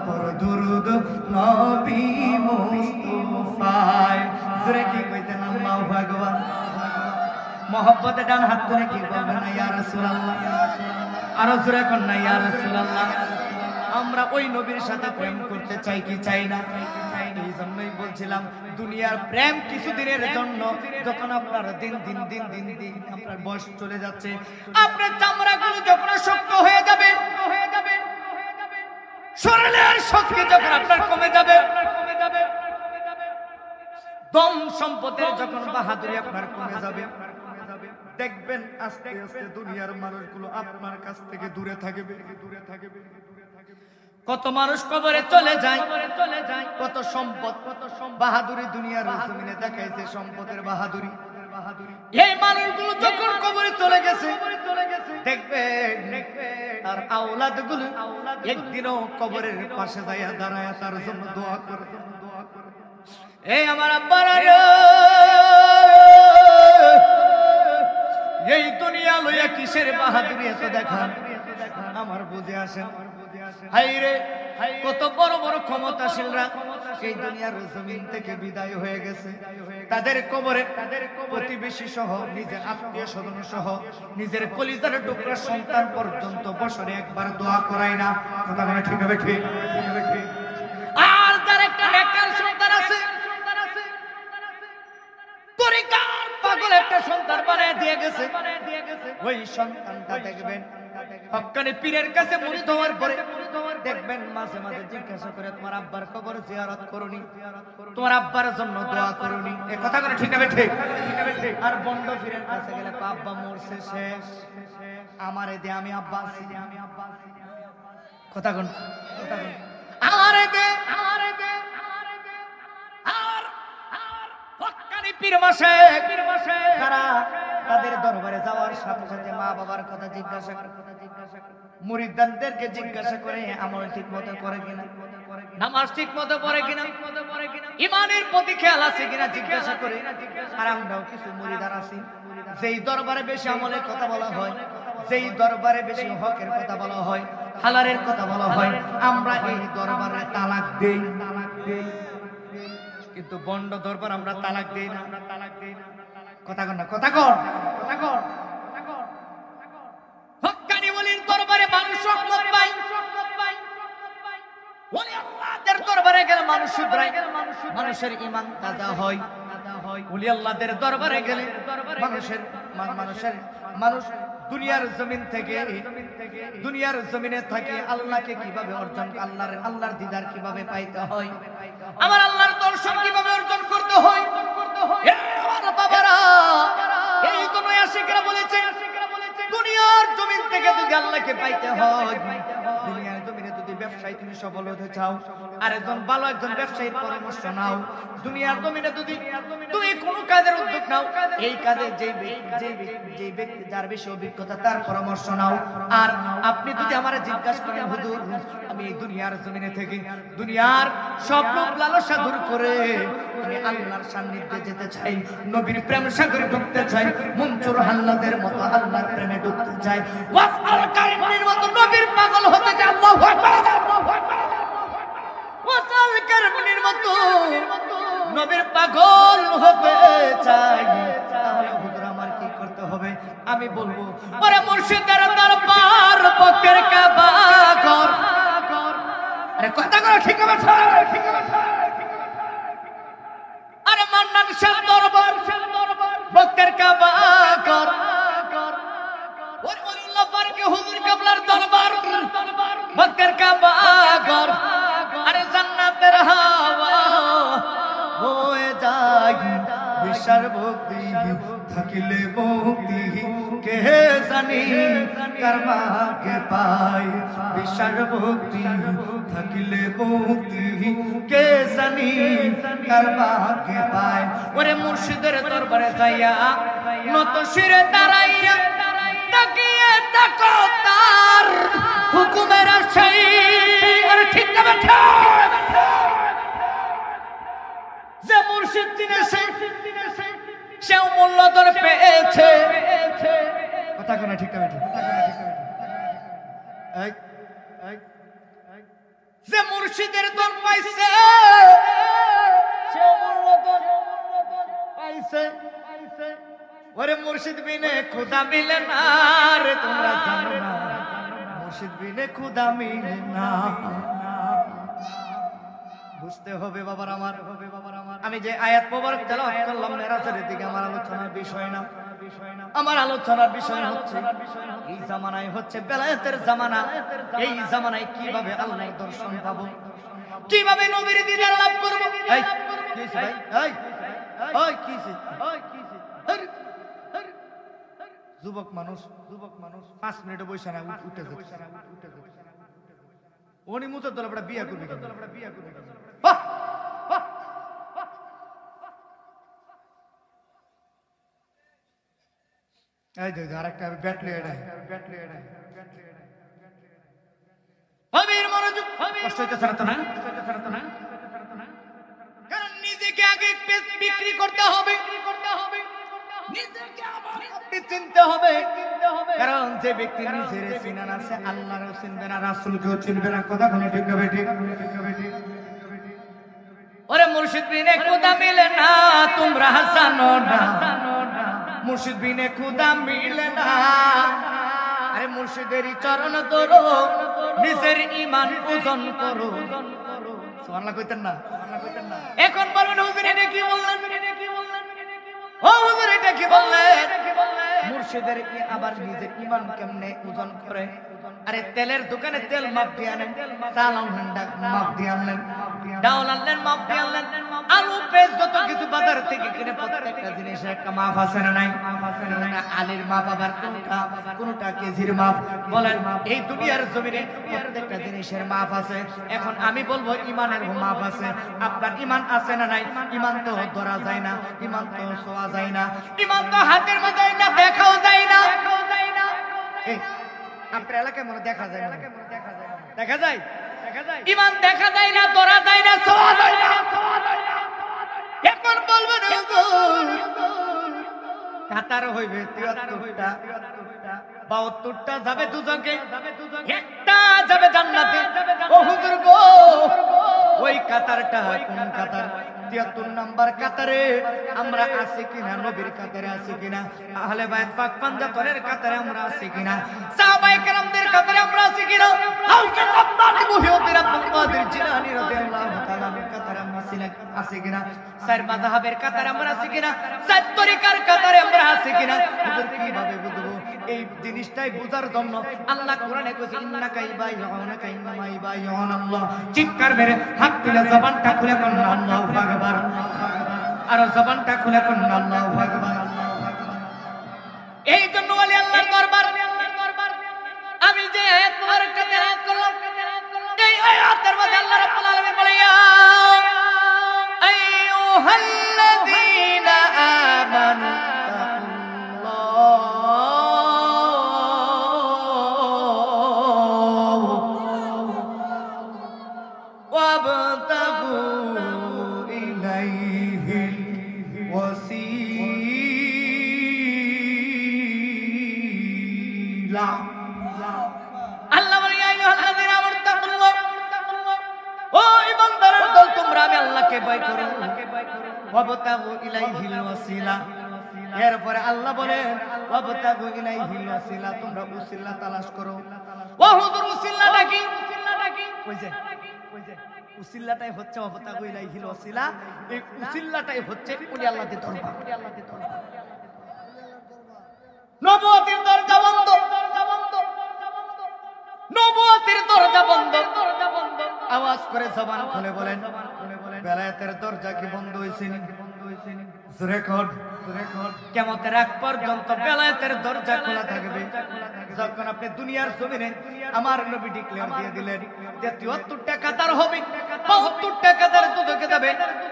পর দুরুদ নবী মুস্তাফায় জোরে কি কইতেন আল্লাহু আকবার মোহব্বতে ডান হাত তুলে কি বলবেন না ইয়া রাসূলুল্লাহ আরো জোরে কোন না ইয়া রাসূলুল্লাহ আমরা ওই নবীর সাথে প্রেম করতে চাই কি চাই না এই জন্যই বলছিলাম দুনিয়ার প্রেম কিছুদিনের জন্য যখন আপনার দিন আপনার বয়স চলে যাচ্ছে আপনার চামড়াগুলো যখন শক্ত হয়ে যাবে শরীরের শক্তি যখন আপনার কমে যাবে দম সম্পদের যখন বাহাদুরি আপনার কমে যাবে দেখবেন আস্তে আস্তে দুনিয়ার মানুষগুলো আপনার কাছ থেকে দূরে থাকবে কত মানুষ কবরে চলে যায় কত সম্পদ বাহাদুরি দুনিয়ার জমিনে দেখাইছে সম্পদের বাহাদুরি এই মানুষগুলো যখন কবরে চলে গেছে দেখবেন আর আওলাদগুলো একদিনও কবরের পাশে যাইয়া দাঁড়ায় তার জন্য দোয়া করে এই আমার আব্বারা এই দুনিয়া লইয়া কিসের বাহাদুরি এত দেখান, আমার বুঝে আসেন। হাইরে কত বড় বড় ক্ষমতাশীলরা এই দুনিয়ার জমিন থেকে বিদায় হয়ে গেছে, তাদের কবরে প্রতিবেশী সহ নিজের আত্মীয় স্বজন সহ নিজের কলিজার টুকরা সন্তান পর্যন্ত বছরে একবার দোয়া করায় না। কথা বলে ঠিক হবে? ঠিক। আর তার একটা নেককার সন্তান আছে, তরিকার পাগল একটা সন্তান বানায় দিয়ে গেছে। ওই সন্তানটা দেখবেন হক্কানি পীরের কাছে মুরিদ হওয়ার পরে দেখবেন মাঝে মাঝে জিজ্ঞাসা করে, তোমার আব্বার কবর জিয়ারত করুনি, তোমার আব্বার জন্য দোয়া করুনি। এই কথা করে ঠিক হবে? ঠিক। আর বন্ড পীরের কাছে গেলে আব্বা মরছে শেষ, আমারে দে, আমি আব্বা আছি। কথা কোন আমারে দে, আমারে দে। আর হক্কানি পীর মাশেক তারা তাদের দরবারে যাওয়ার সাথে সাথে মা বাবার কথা জিজ্ঞাসা করে, মুরিদদেরকে জিজ্ঞাসা করে আমল ঠিক মতো করে কিনা, নামাজ ঠিক মতো পড়ে কিনা, ইমানের প্রতি খেয়াল আছে কিনা জিজ্ঞাসা করে। আর আমরাও কিছু মুরিদার আছি যেই দরবারে বেশি আমলের কথা বলা হয়, যেই দরবারে বেশি হকের কথা বলা হয়, হালালের কথা বলা হয়, আমরা এই দরবারে তালাক দেই। কিন্তু বন্ড দরবার আমরা তালাক দেই না। কথা কন না, কথা কন, কথা কন। হক্কানি ওলির দরবারে মানুষ রহমত পায়, ওলি আল্লাহদের দরবারে গেলে মানুষ শুধরায়, মানুষের ঈমান তাজা হয়। ওলি আল্লাহদের দরবারে গেলে মানুষ দুনিয়ার জমিন থেকে, দুনিয়ার জমিনে থাকে আল্লাহকে কিভাবে অর্জন, আল্লাহর দিদার কিভাবে পাইতে হয়, আমার আল্লাহর দর্শন কিভাবে অর্জন করতে হয়। বাবারা, এই জন্য আশিকরা বলেছে দুনিয়ার জমিন থেকে যদি আল্লাহকে পাইতে হয়, দুনিয়ার জমিনে যদি ব্যবসায় তুমি সফল হতে চাও, আর একজন ভালো একজন ব্যবসায়ীর পরামর্শ নাও। দুনিয়ার জমিনে যদি তুমি কোনো কাজের উদ্যোগ নাও, এই কাজে যে ব্যক্তি যার বেশি অভিজ্ঞতা তার পরামর্শ নাও। আর আপনি যদি আমার জিজ্ঞাসা করেন, হুজুর আমি এই দুনিয়ার জমিনে থেকে দুনিয়ার সব লোভ লালসা দূর করে আমি আল্লাহর সান্নিধ্যে যেতে চাই, নবীর প্রেম সাগরে ঢুকতে চাই, মনসুর হাল্লাদের মতো আল্লাহর প্রেমে ঢুকতে চাই, ওয়াফআল কারিমের মতো নবীর পাগল হতে চাই, আল্লাহু আকবার, ওয়াফআল কারিমের মতো নবীর পাগল হতে চাই, তাহলে হুজুর আমার কি করতে হবে? আমি বলবো, ওরে মুর্শিদের দরবার বকের কাবা ঘর। আরে কথা কর, ঠিক আছে? ঠিক আছে। আরে মান্নান শাহ দরবার বকের কাবা ঘর। ওরে ওলিল্লাহ পারকে হুজুর কাবলার দরবার বকের কাবা ঘর। আরে জান্নাতের হাওয়া বয়ে যায়, বিশাল ভক্তি থাকিলে মুক্তি কে জানি কার ভাগ্যে পায়, বিশাল ভক্তি থাকিলে মুক্তি কে জানি কার ভাগ্যে পায়। ওরে মুর্শিদের দরবারে যাইয়া নত শিরে দাঁড়াইয়া তাকিয়ে তাকো তার হুকুমের আশাই। আরে ঠিক না বেঠা? যে মুর্শিদ চিনেছে সেও মূল্যধন পেয়েছে। কথা কোনা ঠিক না? যে মুর্শিদের দর পাইছে সেও মূল্যধন পাইছে। ওরে মুর্শিদ বিনে খুদা মিলে না রে, তোমরা জানো না মুর্শিদ বিনে খুদা মিলে না। বুঝতে হবে বাবার আমার। আমি যে আয়াত মোবারক তেলাওয়াত করলাম মেরাজের দিকে আমার আলোচনার বিষয় না, আমার আলোচনার বিষয় হচ্ছে এই জামানায় হচ্ছে বেলায়েতের জামানা। এই জামানায় কিভাবে আল্লাহর দর্শন পাবো, কিভাবে নবীর দিদার লাভ করব। এই কি ভাই, এই কি যুবক মানুষ 5 মিনিটে বসে না উঠে যাচ্ছে। উনি মুতের দল বিয়ে করবে, আরেকটা ব্যাটলি কষ্ট হইতেছে না? কারণ নিজেকে আগে বিক্রি করতে হবে, নিজেকে আবার চিনতে হবে। কারণ যে ব্যক্তি নিজের চিনা না সে আল্লাহরও চিনবে না, রাসূলকেও চিনবে না। কথা কোন ঠিক হবে? ঠিক। ওরে মুর্শিদ বিনে খুদা মিলে না, তোমরা জানো না। মুর্শিদ বিনে খুদা মিলে না। আরে মুর্শিদেরই চরণ ধরো, নিজের ঈমান ওজন করো। সুবহানাল্লাহ কইতেন না? এখন বলুন হুজুর এটা কি বললেন? ও হুজুর এটা কি বললেন? মুর্শিদের আবার নিজের ঈমান কেমনে ওজন করে? আরে তেলের দোকানে তেল মাপ দিয়ে আনেন, চাল আনলেন মাপ দিয়ে আনলেন, ডাউল আনলেন মাপ দিয়ে আনলেন, আলু পেঁয়াজ যত কিছু বাজার থেকে কিনে প্রত্যেকটা জিনিসের একটা মাপ আছে না নাই? আলির মাপ আবার কোনটা কেজির মাপ। বলেন এই দুনিয়ার জমিনে প্রত্যেকটা জিনিসের মাপ আছে। এখন আমি বলবো ঈমানের মাপ আছে। আপনার ঈমান আছে না নাই? ঈমান তো ধরা যায় না, ঈমান তো ছোঁয়া যায় না, ঈমান তো হাতের মধ্যে না, দেখাও যায় না। এই আপনার এলাকায় মনে দেখা যায় না? দেখা যায়? ঈমান দেখা যায় না, ধরা যায় না, ছোঁয়া যায় না। এখন বলবেন কাতার হইবে ৭৩টা, ৭২টা যাবে দুজকে, একটা যাবে জান্নাতে। ও হুজুর গো, ওই কাতারটা কোন কাতার? ৭৩ নাম্বার কাতারে আমরা আছি কিনা? নবীর কাতারে আছি কিনা? আহলে বায়াত পাক পাঞ্জাতনের কাতারে আমরা আছি কিনা? সাহাবায়ে কেরামদের কাতারে আমরা আছি কিনা? হাউজে আব্বানি মুহিউদ্দিন আব্দুল কাদের জিলানী রাদিয়াল্লাহু তাআলা এর কাতারে আমরা আছি কিনা? চার মাযহাবের কাতারে আমরা আছি কিনা? চার তরিকার কাতারে আমরা আছি কিনা? হুজুর কিভাবে বুঝবো? এই জিনিসটাই বুঝার জন্য আল্লাহ কোরআনে কইছে ইন্নাকা ইবাইউনাকা ইন্নামা ইবাইউনাল্লাহ। চিৎকার মেরে হাত তুলে জবানটা খুলে কোন আল্লাহু আকবার, আর জবানটা খুলে কোন আল্লাহু আকবার। এই জন্য ওলি আল্লাহর দরবার আমি যে আয়াত মুবারকটা তেলাওয়াত করলাম, এই আয়াতের মধ্যে আল্লাহ রাব্বুল আলামিন বলে ইয়া আইয়ুহাল্লাযীনা আমানু এরপরে আল্লাহ বলেন ওয়াবতাগু ইলাইহিল ওয়াসিলা, তোমরা ওসিলা তালাশ করো। ও হুজুর ওসিলাটা কি? কইছে উসিলাটাই হচ্ছে ওয়াবতাগু ইলাইহিল ওয়াসিলা। এই উসিলাটাই হচ্ছে ওলি আল্লাহর দরবার। নবুয়তের দরজা বন্ধ, নবুয়তের দরজা বন্ধ। আওয়াজ করে জবান খুলে বলেন বেলায়েতের দরজা কি বন্ধ হইছে নি? কিয়ামতের আগ পর্যন্ত বেলায়েতের দরজা খোলা থাকবে। যখন আপনি দুনিয়ার জমিনে আমার নবী ডিক্লেয়ার দিয়ে দিলেন ৭৩টা কাতার হবে, ৭২টা কাতার দুজকে যাবে,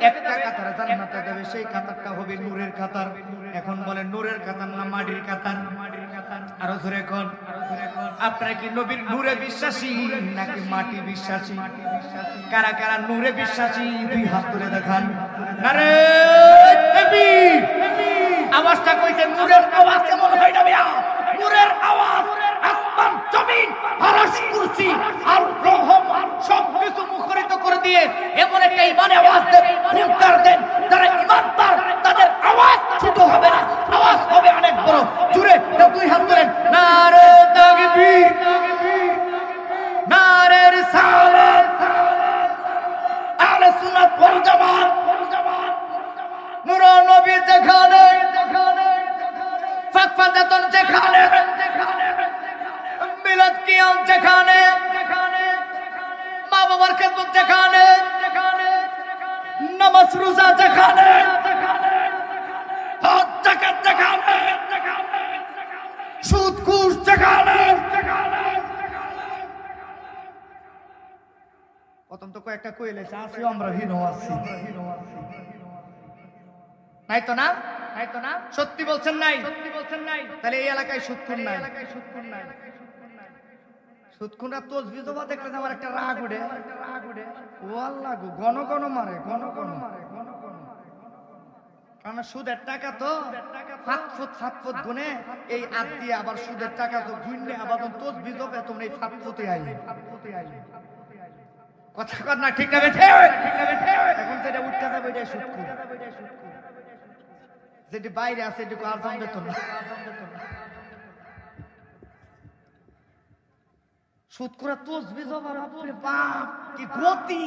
একটা কাতার জান্নাতে যাবে। সেই কাতারটা হবে নূরের কাতার। এখন বলেন নূরের কাতার না মাটির কাতার? আরো জোরে কোন? আপনারা কি নবীর নূরে বিশ্বাসী নাকি মাটি বিশ্বাসী? কারা কারা নূরে বিশ্বাসী দুই হাত তুলে দেখান। নারে তাকবীর! আওয়াজটা কইছে নূরের আওয়াজ কেমন হয় না মিয়া? নূরের আওয়াজ আসমান জমিন আরশ কুরসি আর রহমান সবকিছু মুখরিত করে দিয়ে এমন একটা ঈমানের আওয়াজ দেন, হুঙ্কার দেন। যারা ঈমানদার তাদের আওয়াজ ছোট হবে না, আওয়াজ হবে অনেক বড়। জোরে দুই হাত তুলেন। নারে তাকবীর, নারে রিসালাত, আহলে সুন্নাত ওয়াল জামাত। নূর নবী যেখানে, ফাক ফাজাতন যেখানে, মিলাদ কিয়াম যেখানে, মা বাবার খেদমত যেখানে, নামাজ রোজা যেখানে, হজ যাকাত যেখানে, সুদ ঘুষ যেখানে। প্রথম তো কয়েকটা কইলে আসি আমরা হীন আছি, নাই তো না? নাই তো না? সত্যি বলছেন নাই? সত্যি বলছেন নাই? তাহলে এই এলাকায় সুদখুর নাই। সুদখুররা তসবিহ জমা দেখলে আমার একটা রাগ উঠে। ও আল্লাহ গো, ঘন ঘন মারে, ঘন ঘন মারে, ঘন ঘন। কারণ সুদের টাকা তো ফাতফুত গুনে এই আদ দিয়ে আবার সুদের টাকা তো গুনলে আবার তসবিহ হবে তোমরা এই ফাতফুতে আই কথা কর না ঠিক না বেঠে এখন যেটা উঠতে যাবে এটা সুদ কর যেটি বাইরে আছে এটুকু আর জানবে তো না সুদ করে তসবিহ হবে বাপরে বাপ কি গতি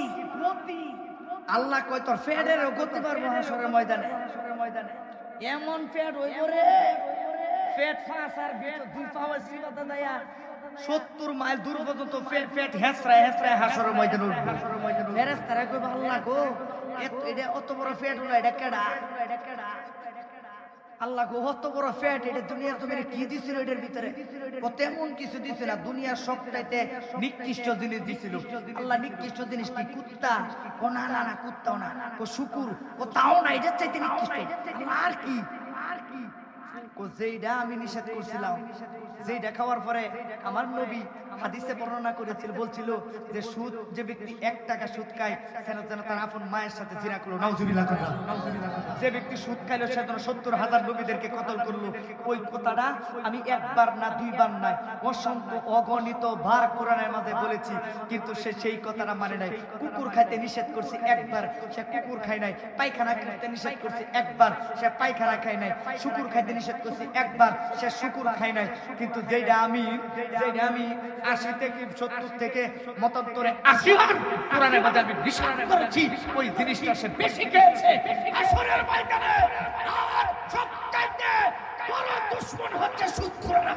আল্লাহ কয় তোর ফেডের গতি পারবো হাসরের ময়দানে এমন ফেড হইব রে ফেড ফাঁস আর দুই পাওয়া সিবাতা দেয়া 70 মাইল দূর পর্যন্ত ফেড হেসরায় হাসরের ময়দানে উঠবে ফেরেশতারা কই আল্লাহ গো এটা অত বড় ফেড হলো এটা কেডা আল্লাহ গো অত বড় ফেড এটা দুনিয়ার তুমি কি দিছিল এটার ভিতরে কত এমন কিছু দিছিল না দুনিয়ার সবটাইতে নিকৃষ্ট জিনিস দিছিল আল্লাহ নিকৃষ্ট জিনিস কি কুত্তা ও না কুত্তাও না ও শুকুর ও তাও না এটা চাইতে নিকৃষ্ট আর কি যেইটা আমি নিষেধ করছিলাম যেইটা খাওয়ার পরে আমার নবী হাদিসে বর্ণনা করেছিল বলছিল যে সুদ যে ব্যক্তি 1 টাকা সুদ খায় যেন তার আপন মায়ের সাথে জিনা করলো নাউজুবিল্লাহ যে ব্যক্তি সুদ খাইলো সে যেন 70,000 নবীদেরকে কতল করলো ওই কথাটা আমি একবার না দুইবার নাই অসংখ্য অগণিত বার কোরআনের মধ্যে বলেছি কিন্তু সে সেই কথাটা মানে নাই কুকুর খাইতে নিষেধ করছি একবার সে কুকুর খায় নাই পায়খানা করতে নিষেধ করছি একবার সে পায়খানা খায় নাই শুকুর খাইতে নিষেধ করছি একবার সে শুকুর খায় নাই কিন্তু যেটা আমি 80 থেকে 70 থেকে মতান্তরে 80 বার কোরআনের মধ্যে আমি বিশ্বাস করেছি ওই জিনিসটা সে বেশি খেয়েছে আসরের ময়দানে আর সবচাইতে বড় দুশমন হচ্ছে সুদখোররা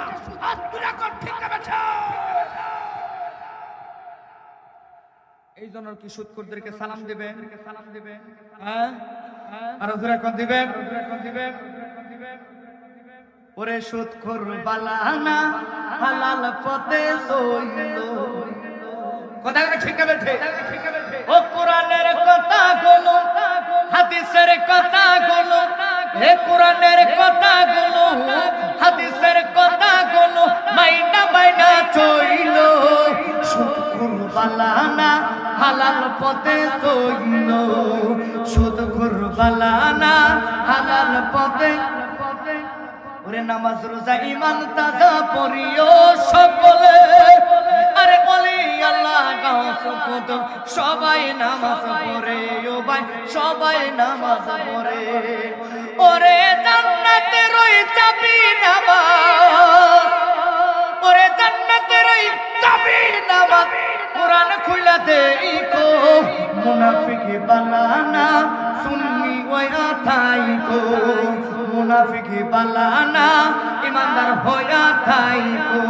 আত্মরা কোন ঠিক না বেটা এই জন্য কি সুদখোরদেরকে সালাম দিবেন হ্যাঁ আর ওরা কোন দিবেন ওরে সুদখোর বালানা হালাল পথে সইল কথা ঠিক হবে ও কোরআনের কথাগুলো হাদিসের কথাগুলো হে কোরআনের কথাগুলো হাদিসের কথাগুলো মাইনা চইল সুদখোর বালানা হালাল পথে সইল সুদখোর বালানা হালাল পথে ওরে নামাজ রোজা ঈমান তাজা পড়িও সকলে আরে ওলি আল্লাহ গাওস কত সবাই নামাজ পড়ে ও ভাই সবাই নামাজ পড়ে ওরে জান্নাতের ওই চাবি নামাজ ওরে জান্নাতের ওই চাবি নামাজ কোরআন খুইলা দেইকো মুনাফিক বানানা সুন্নি ওই আথাইকো মুনাফিক বালানা ইমানদার হইয়া থাইকো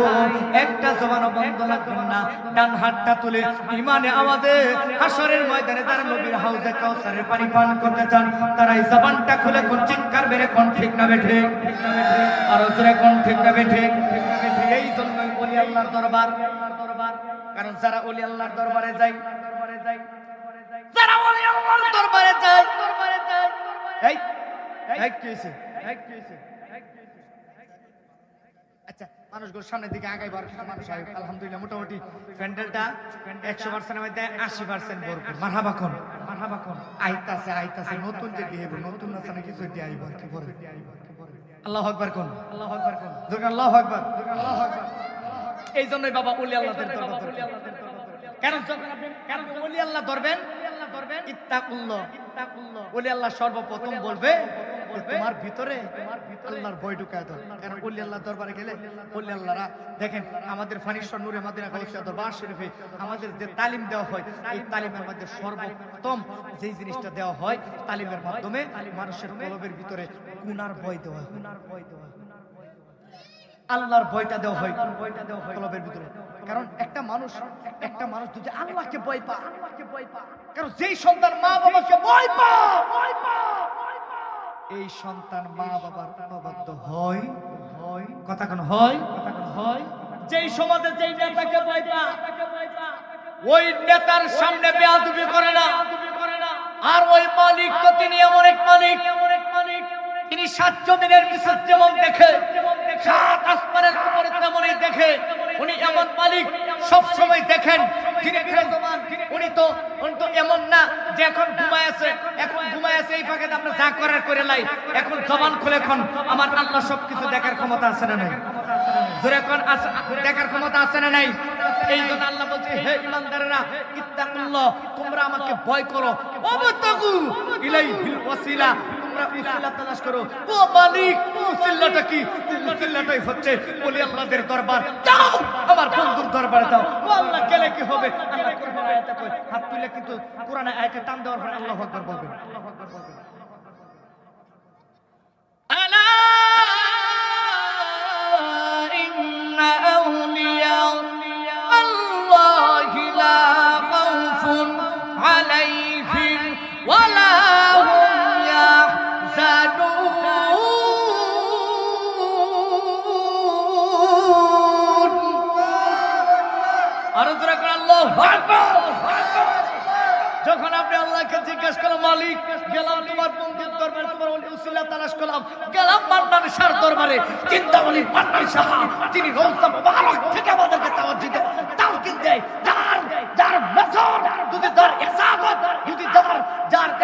একটা জবান বন্ধ লাগবেন না ডান হাতটা তুলে ইমানে আমাদের হাসরের ময়দানে যারা নবীর হাউজে কাউসারের পানি পান করতে চান তারা এই জবানটা খুলে কোন চিৎকার বেরে কোন ঠিক না বেঠে আর ওজরে কোন ঠিক না বেঠে এই জন্যই ওলি আল্লাহর দরবার কারণ যারা ওলি আল্লাহর দরবারে যায় যারা ওলি আল্লাহর দরবারে যায় এই কি হইছে আচ্ছা মানুষগুলো সামনের দিকে আগাইবার মানুষ আলহামদুলিল্লাহ মোটামুটি প্যান্ডেলটা 100% মধ্যে 80% ভরপুর মারহাবা কোন আইতাছে নতুন যে বিহেভ নতুন আছে না কিছু দিয়ে আইবা কি করে আল্লাহু আকবার কোন দুর্গা আল্লাহু আকবার এই জন্যই বাবা ওলি আল্লাহদের দরবার কারণ যখন আপনি ওলি আল্লাহ ধরবেন ইত্তাকুল্লাহ ওলি আল্লাহ সর্বপ্রথম বলবে তোমার ভিতরে আল্লাহর ভয় ঢুকায় দাও কারণ ওলি আল্লাহ দরবারে গেলে ওলি আল্লাহরা দেখেন আমাদের ফানিশ্বর নূরে মদিনা গাউসিয়া দরবার শরীফে আমাদের যে তালিম দেওয়া হয় এই তালিমের মধ্যে সর্বোত্তম যেই জিনিসটা দেওয়া হয় তালিমের মাধ্যমে মানুষের কলবের ভিতরে গুনার ভয় দেওয়া হয় আল্লাহর ভয়টা দেওয়া হয় কলবের ভিতরে কারণ একটা মানুষ যদি আল্লাহকে ভয় পায় কারণ যেই সন্তান মা বাবাকে ভয় পায় এই সন্তান মা বাবার অবাধ্য হয় কথা কোন হয় যেই সমাজে যেই নেতাকে ভয় পায় ওই নেতার সামনে বেয়াদবি করে না আর ওই মালিক তো তিনি এমন এক মালিক তিনি 7 জমিনের বিশেষ যেমন দেখে 7 আসমানের উপরে তেমনই দেখে উনি এমন মালিক সব সময় দেখেন যিনি বিরাজমান, উনি তো এমন না যে এখন ঘুমায় আছে, এই ফাঁকে আপনি যা করার করে লাই। এখন জবান খুলে এখন আমার আল্লাহ সবকিছু দেখার ক্ষমতা আছে না নাই? জোরে কোন দেখার ক্ষমতা আছে না নাই? এই জন্য আল্লাহ বলছে, হে ঈমানদারেরা, ইত্তাকুল্লাহ, তোমরা আমাকে ভয় করো, ওয়াবতাগু ইলাইহিল ওয়াসিলা, তোমরা উসিলা তালাশ করো। ও মালিক, উসিলাটা কি? উসিলাটাই হচ্ছে ওলি আল্লাহদের দরবার। যাও আমার বন্ধুর দরবারে যাও। ও আল্লাহ গেলে কি হবে? আল্লাহ কোরআন আয়াতে কয়, হাত তুলে কিন্তু কোরআন আয়াতে টান দেওয়ার পর আল্লাহু আকবার বলবেন। আলা ইন্না আউলিয়া আল্লাহি লা খাউফুন আলাইহিম ওয়া লা হুম ইয়াহজানুন। আর জোরে করে আল্লাহু আকবার। যখন আপনি আল্লাহকে জিজ্ঞাসা করলেন, মালিক গেলাম তোমার বন্ধুর দরবারে, তোমার উসিলা তালাশ করলাম, গেলাম মান্নান শাহর দরবারে, চিন্তা বলি মান্নান শাহ তিনি রওজা মুবারক থেকে আমাদেরকে তাওয়াজ্জুহ দেয়, তাওকিদ দেয়, যার নজর যদি যার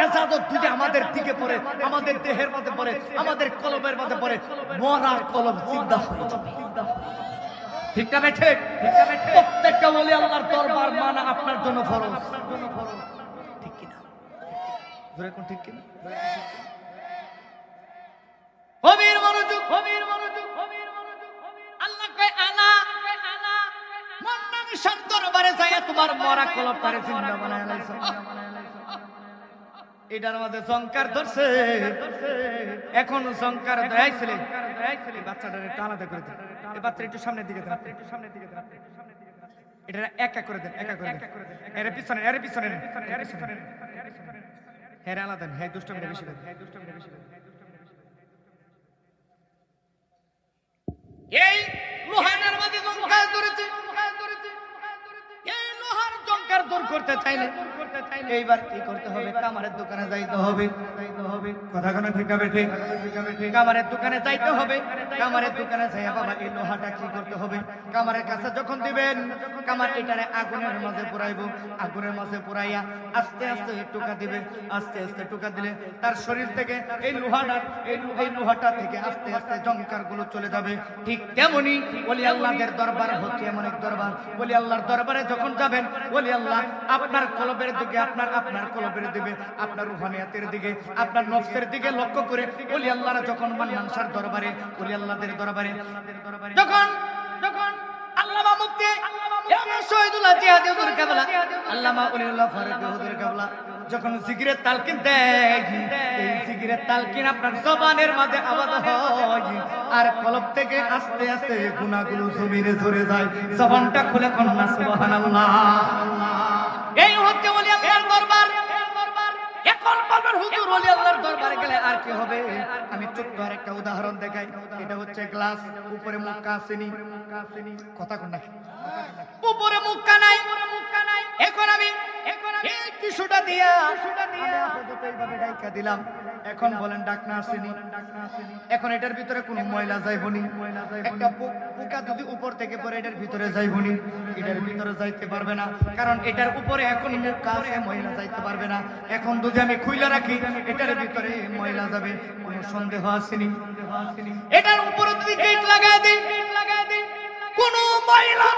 ইসাদত যদি আমাদের দিকে পড়ে, আমাদের দেহের মধ্যে পড়ে, আমাদের কলবের মধ্যে পড়ে, মরা কলব জিন্দা হয়ে যাবে। ঠিক না ঠিক? প্রত্যেকটা ওলি আল্লাহর দরবার মানা আপনার জন্য ফরজ। ঠিক কিনা? জোরে কোন ঠিক কিনা? গভীর মনোযোগ, গভীর মনোযোগ, গভীর মনোযোগ। আল্লাহ কয়, আলা মান্নান শাহর দরবারে যায়া তোমার মরা কলবটারে জিন্দা বানায় লাইছো। এটার মধ্যে জঙ্কার ধরছে, এখন জঙ্কার ধরাইছিল। বাচ্চাটারে একটু আলাদা করে দেন, এই বাচ্চা একটু সামনের দিকে দেন, একটু সামনের দিকে দেন, এটা এক এক করে দেন, এক এক করে দেন, এর পিছনে, এর পিছনে, এর পিছনে, হ্যাঁ আলাদা, হ্যাঁ দুষ্টমি বেশি দেন, হ্যাঁ দুষ্টমি বেশি দেন। এই লোহার মধ্যে জঙ্কার ধরেছে, এই লোহার জঙ্কার দূর করতে চাইলে এইবার কি করতে হবে? কামারের দোকানে যাইতে হবে। কথা কোন ঠিক হবে? ঠিক। কামারের দোকানে যাইতে হবে। কামারের দোকানে যাইয়া বাবা এই লোহাটা কি করতে হবে? কামারের কাছে যখন দিবেন, কামার এটারে আগুনের মাঝে পুরাইবো। আগুনের মাঝে পুরাইয়া আস্তে আস্তে টুকা দিবে। আস্তে আস্তে টুকা দিলে তার শরীর থেকে এই লোহাটা থেকে আস্তে আস্তে জঙ্কার গুলো চলে যাবে। ঠিক তেমনি ওলি আল্লাহদের দরবার হচ্ছে এমন এক দরবার। ওলি আল্লাহর দরবারে যখন যাবেন, ওলি আল্লাহ আপনার কলবের দিকে, আপনার কলবের দিকে, আপনার রুহানিয়াতের দিকে, আপনার নফসের দিকে লক্ষ্য করে ওলি আল্লাহরা যখন মান্নান শাহর দরবারে, ওলি আল্লাহদের দরবারে যখন আল্লামা মুফতি শহীদুল্লাহ জিহাদি হুজুর কেবলা, আল্লামা ওলিউল্লাহ ফারুকী হুজুর কেবলা যখন জিকিরের তালকিন দেয়, এই জিকিরের তালকিন আপনার জবানের মাঝে আওয়াজ হয় আর কলব থেকে আস্তে আস্তে গুনাহগুলো জমিনে ঝরে যায়। জবানটা খুলে কন্যা সুবহানাল্লাহ। এই হচ্ছে ওলি আল্লাহর দরবার। এখন বলবেন হুজুর ওলি আল্লাহর দরবারে গেলে আর কি হবে? আমি ছোট্ট আর একটা উদাহরণ দেখাই। এটা হচ্ছে গ্লাস, উপরে মুক্কা আসেনি। কথা কোন নাকি? উপরে মুক্কা নাই। এখন আমি এই টিস্যুটা দিয়া এইভাবে ঢাকা দিলাম। এখন বলেন ডাকনা আসেনি? এখন এটার ভিতরে কোনো ময়লা যাইবনি। একটা পোকা যদি উপর থেকে পড়ে এটার ভিতরে যাইবনি, এটার ভিতরে যাইতে পারবে না, কারণ এটার উপরে এখন মুক্কা আছে, ময়লা যাইতে পারবে না। এখন যদি আমি খুইলা রাখি, এটার ভিতরে ময়লা যাবে, কোনো সন্দেহ আসেনি? এটার উপরে যদি গেট লাগাই দিই, কোনো ময়লা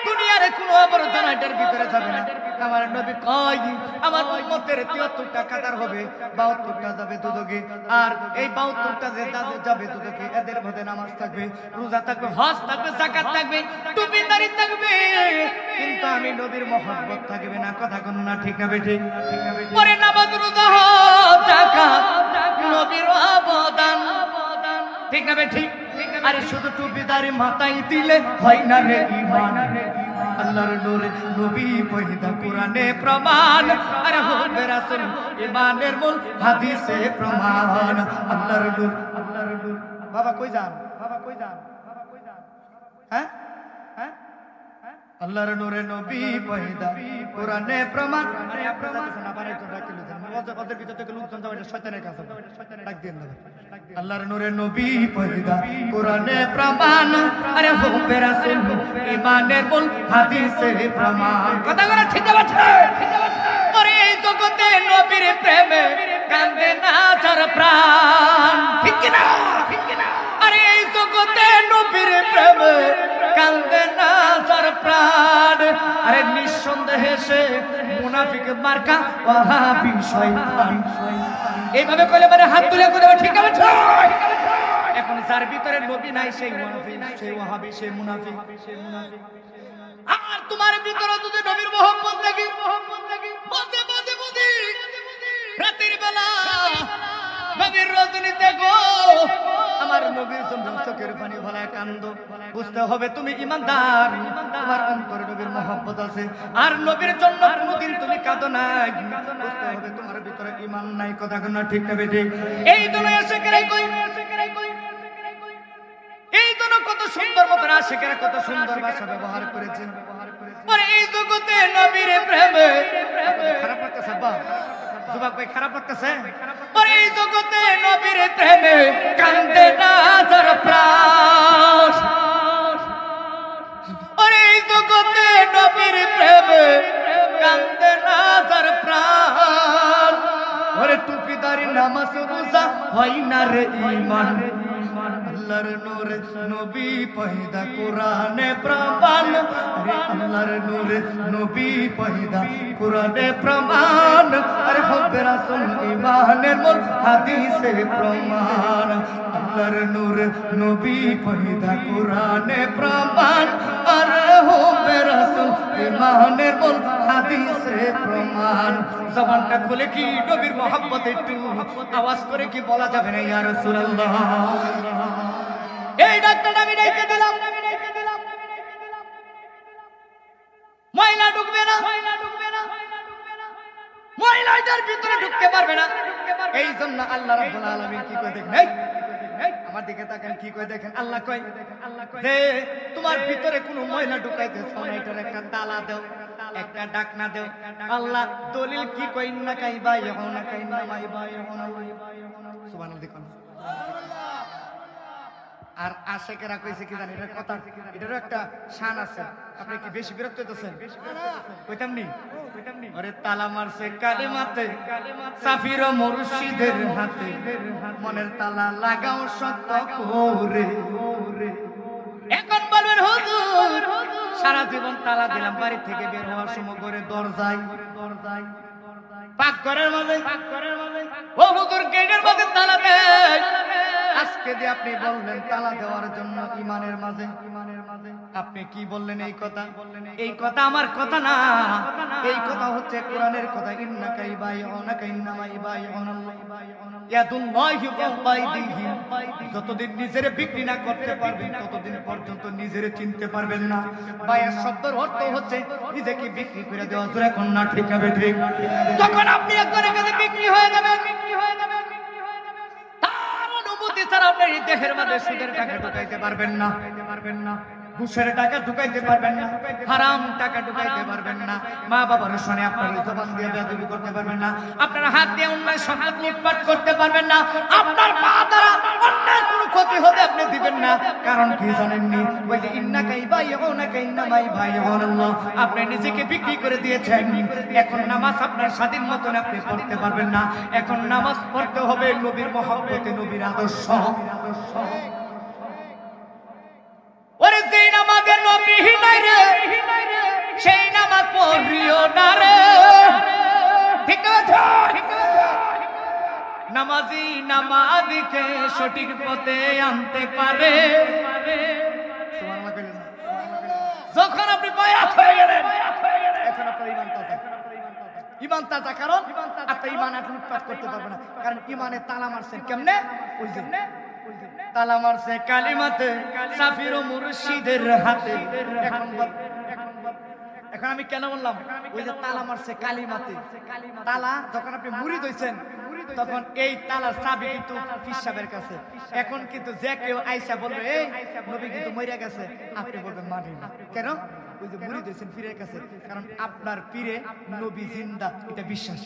দুনিয়ার কোনো আবর্জনা এটার ভিতরে যাবে না। আমার নবী কয়, আমার উম্মতের 73টা কাতার হবে, 72টা যাবে দুদকে। আর এই 72টা যে যাবে দুদকে, এদের মধ্যে নামাজ থাকবে, রোজা থাকবে, হজ থাকবে, যাকাত থাকবে, টুপিদারি থাকবে, কিন্তু আমি নবীর মহব্বত থাকবে না। কথা কোন না ঠিক হবে? ঠিক। পরে নামাজ, রোজা, হজ, যাকাত, নবীর অবদান, ঠিক হবে? ঠিক। আরে শুধু টুপিদারি মাথায় দিলে হয় না রে ঈমান। আল্লাহর নূরে নবী পয়দা কোরআনে প্রমাণ, আরে হবে রাসূল ঈমানের মূল হাদিসে প্রমাণ। আল্লাহর নূর, আল্লাহর নূর। বাবা কই যান? বাবা কই যান? হ্যাঁ আল্লাহর নূরে নবী পয়দা কোরআনে প্রমাণ মানে আপনারা জানেন আবার একজন ডাকিল ওদের ভিতর থেকে লোকজন যাবে এটা শয়তানের কাছে ডাক দেন না আল্লাহর নূরে নবী পয়দা কোরআনে প্রমাণ আরে হুবে রাসূল ঈমানের মূল হাদিসে প্রমাণ কথা বলা ঠিক আছে আরে এই জগতে নবীর প্রেমে কান্দে না যার প্রাণ ঠিক কি না আরে এই জগতে নবীর প্রেমে কান্দে না যার প্রাণ আরে নিঃসন্দেহে সে মুনাফিক মার্কা ওয়াহাবি শয়তান এইভাবে কইলে মানে হাত তুলে কইলে ঠিক আছে এখন যার ভিতরে নবী নাই সেই মুনাফিক সেই ওয়াহাবি সেই মুনাফিক আর তোমার ভিতরে যদি নবীর মোহাম্মদ থাকি বসে বসে বসে রাতের বেলা নবীর রজনীতে গো আমার নবীর জন্য চোখের পানি ফেলায় কান্দ বুঝতে হবে তুমি ঈমানদার তোমার অন্তরে নবীর মোহাম্মত আছে আর নবীর জন্য কোনদিন তুমি কাঁদো নাই বুঝতে হবে তোমার ভিতরে ঈমান নাই কথা কোন ঠিক না বেঠিক এই দুনিয়া আশিকেরাই কই এই দুনিয়া কত সুন্দর মত আশিকেরা কত সুন্দর ভাষা ব্যবহার করেছেন পরে এই জগতে নবীর প্রেমে খারাপ লাগতেছে বা যুবক ভাই খারাপ লাগতেছে আর এই জগতে নবীর প্রেমে কান্দে না যার প্রাণ আর এই জগতে নবীর প্রেমে কান্দে না যার প্রাণ ওরে টুপিদারি নামাজ রোজা হয় না রে ঈমান আল্লাহর নূরে নবী পয়দা কোরআনে প্রমাণ আরে আল্লাহর নূরে নবী পয়দা কোরআনে প্রমাণ আরে হুবে রাসূল ঈমানের মূল হাদিসে প্রমাণ আল্লাহর নূরে নবী পয়দা কোরআনে প্রমাণ আরে হুবে রাসূল ঈমানের মূল হাদিসে প্রমাণ জবানটা খুলে কি নবীর মোহাব্বত একটু আওয়াজ করে কি বলা যাবে না ইয়া রাসূলুল্লাহ এই ডাক্তার আমি ডেকে দিলাম ময়লা ঢুকবে না ময়লাটার ভিতরে ঢুকতে পারবে না এই জন্য আল্লাহ রাব্বুল আলামিন কি কয় দেখেন আমার দিকে তাকান কি কয় দেখেন আল্লাহ কয় যে তোমার ভিতরে কোনো ময়লা ঢুকাইতেছ না এটার একটা তালা দাও একটা ডাকনা দাও আল্লাহ দলিল কি কয় ইন্না কাইবা ইয়াহুনা কাইন্না মাইবা ইয়াহুনা সুবহানাল্লাহ দেখুন আর আশিকেরা কইছে কি জানেন এটার কথা এটারও একটা শান আছে আপনি কি বেশি বিরক্ত হইতেছেন কইতাম নি আরে তালা মারছে কালেমাতে সাফির ও মুর্শিদের হাতে মনের তালা লাগাও সত্য করে এখন বলবেন হুজুর সারা জীবন তালা দিলাম বাড়ি থেকে বের হওয়ার সময় করে দরজায় পাকঘরের মাঝে ও হুজুর গেটের মাঝে তালা দেয় আজকে যে আপনি বললেন তালা দেওয়ার জন্য ঈমানের মাঝে আপনি কি বললেন এই কথা আমার কথা না এই কথা হচ্ছে কোরআনের কথা ইন্নাকা ইবাইউনাকা ইন্নামা ইবাইউনাল্লাহ ইয়াদুল্লাহি ফাওকাইদিহিম যতদিন নিজেরে বিক্রি না করতে পারবেন ততদিন পর্যন্ত নিজেরে চিনতে পারবেন না বাইয়ের শব্দের অর্থ হচ্ছে নিজেকে বিক্রি করে দেওয়া জোরে কোন না ঠিক হবে ঠিক যখন আপনি একজনের কাছে বিক্রি হয়ে যাবেন তার অনুমতি ছাড়া আপনি দেহের মধ্যে সুদের টাকা ঢুকাইতে পারবেন না ঘুষের টাকা ঢুকাইতে পারবেন না হারাম টাকা ঢুকাইতে পারবেন না মা বাবার সঙ্গে আপনার জবান দিয়ে বেয়াদবি করতে পারবেন না আপনার হাত দিয়ে অন্যায় সম্পদ লুটপাট করতে পারবেন না আপনার পা দ্বারা অন্যায় কোনো ক্ষতি হতে আপনি দিবেন না কারণ কি জানেননি ওই যে ইন্নাকা ইবাইউনাকা ইন্নামা ইবাইউনাল্লাহ আপনি নিজেকে বিক্রি করে দিয়েছেন এখন নামাজ আপনার স্বাধীন মতন আপনি পড়তে পারবেন না এখন নামাজ পড়তে হবে নবীর মহব্বতে নবীর আদর্শ ওরে যেই নামাজের নবী নাই রে সেই নামাজ পড়িও না রে ঠিক আছে নামাজি নামাজকে সঠিক পথে আনতে পারে যখন আপনি বায়াত হয়ে গেলেন এখন আপনার ঈমান তাজা কারণ আপনি ঈমান আর লুটপাট করতে পারবেন না কারণ ঈমানে তালা মারছেন কেমনে ওই যে তালা মারছে কালিমাতে সাফির ও মুর্শিদের হাতে এখন আমি কেন বললাম ওই যে তালা মারছে কালিমাতে তালা যখন আপনি মুরিদ হইছেন তখন এই তালার চাবি কিন্তু পীর সাহেবের কাছে এখন কিন্তু যে কেউ আইসা বলবে এই নবী কিন্তু মরে গেছে আপনি বলবেন মানি না কেন ওই যে মুরিদ হয়েছেন পীরের কাছে, কারণ আপনার পীরে নবী জিন্দা, এটা বিশ্বাস।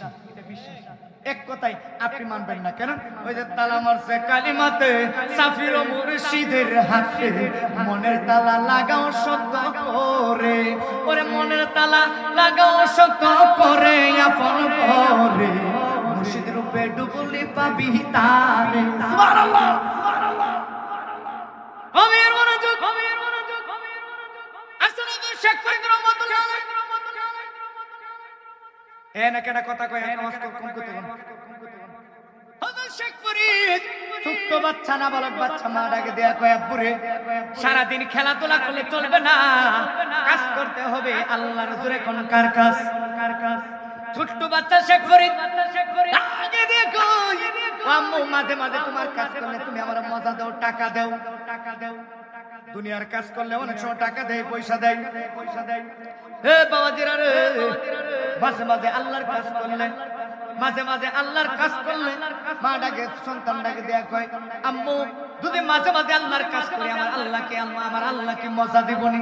এক কথাই আপনি মানবেন না কেন? ওই যে তালা মারছে কালিমাতে সাফির ও মুর্শিদের হাতে, মনের তালা লাগাও শক্ত করে, ওরে মনের তালা লাগাও শক্ত করে, আপন করে মুর্শিদ রূপে ডুবলি পাবি তারে। সুবহানাল্লাহ, সুবহানাল্লাহ। আমির মনোযোগ, আমির মনোযোগ। আসলে তো শেখ ফরিদ রহমাতুল্লাহ এনা কেডা কথা কয়, নামাজ কম করতে কোন হযরত শেখ ফরিদ ছোট্ট বাচ্চা, না বালক বাচ্চা, মা ডাকে দেয়া কয় আব্বুরে সারা দিন খেলাধুলা করলে চলবে না, কাজ করতে হবে আল্লাহর জোরে। কোন কার কাজ? ছোট্ট বাচ্চা শেখ ফরিদ ডাকে দিয়ে কয় আম্মু মাঝে মাঝে তোমার কাজ করলে তুমি আমার মজা দাও, টাকা দাও, টাকা দাও। দুনিয়ার কাজ করলে অনেক সময় টাকা দেয়, পয়সা দেয়, পয়সা দেয়। হে বাবাজিরা রে, মাঝে মাঝে আল্লাহর কাজ করলে, মাঝে মাঝে আল্লাহর কাজ করলে মা ডাকে সন্তান ডাকে দেয়া কয় আম্মু যদি মাঝে মাঝে আল্লাহর কাজ করি আমার আল্লাহকে মজা দিবনি,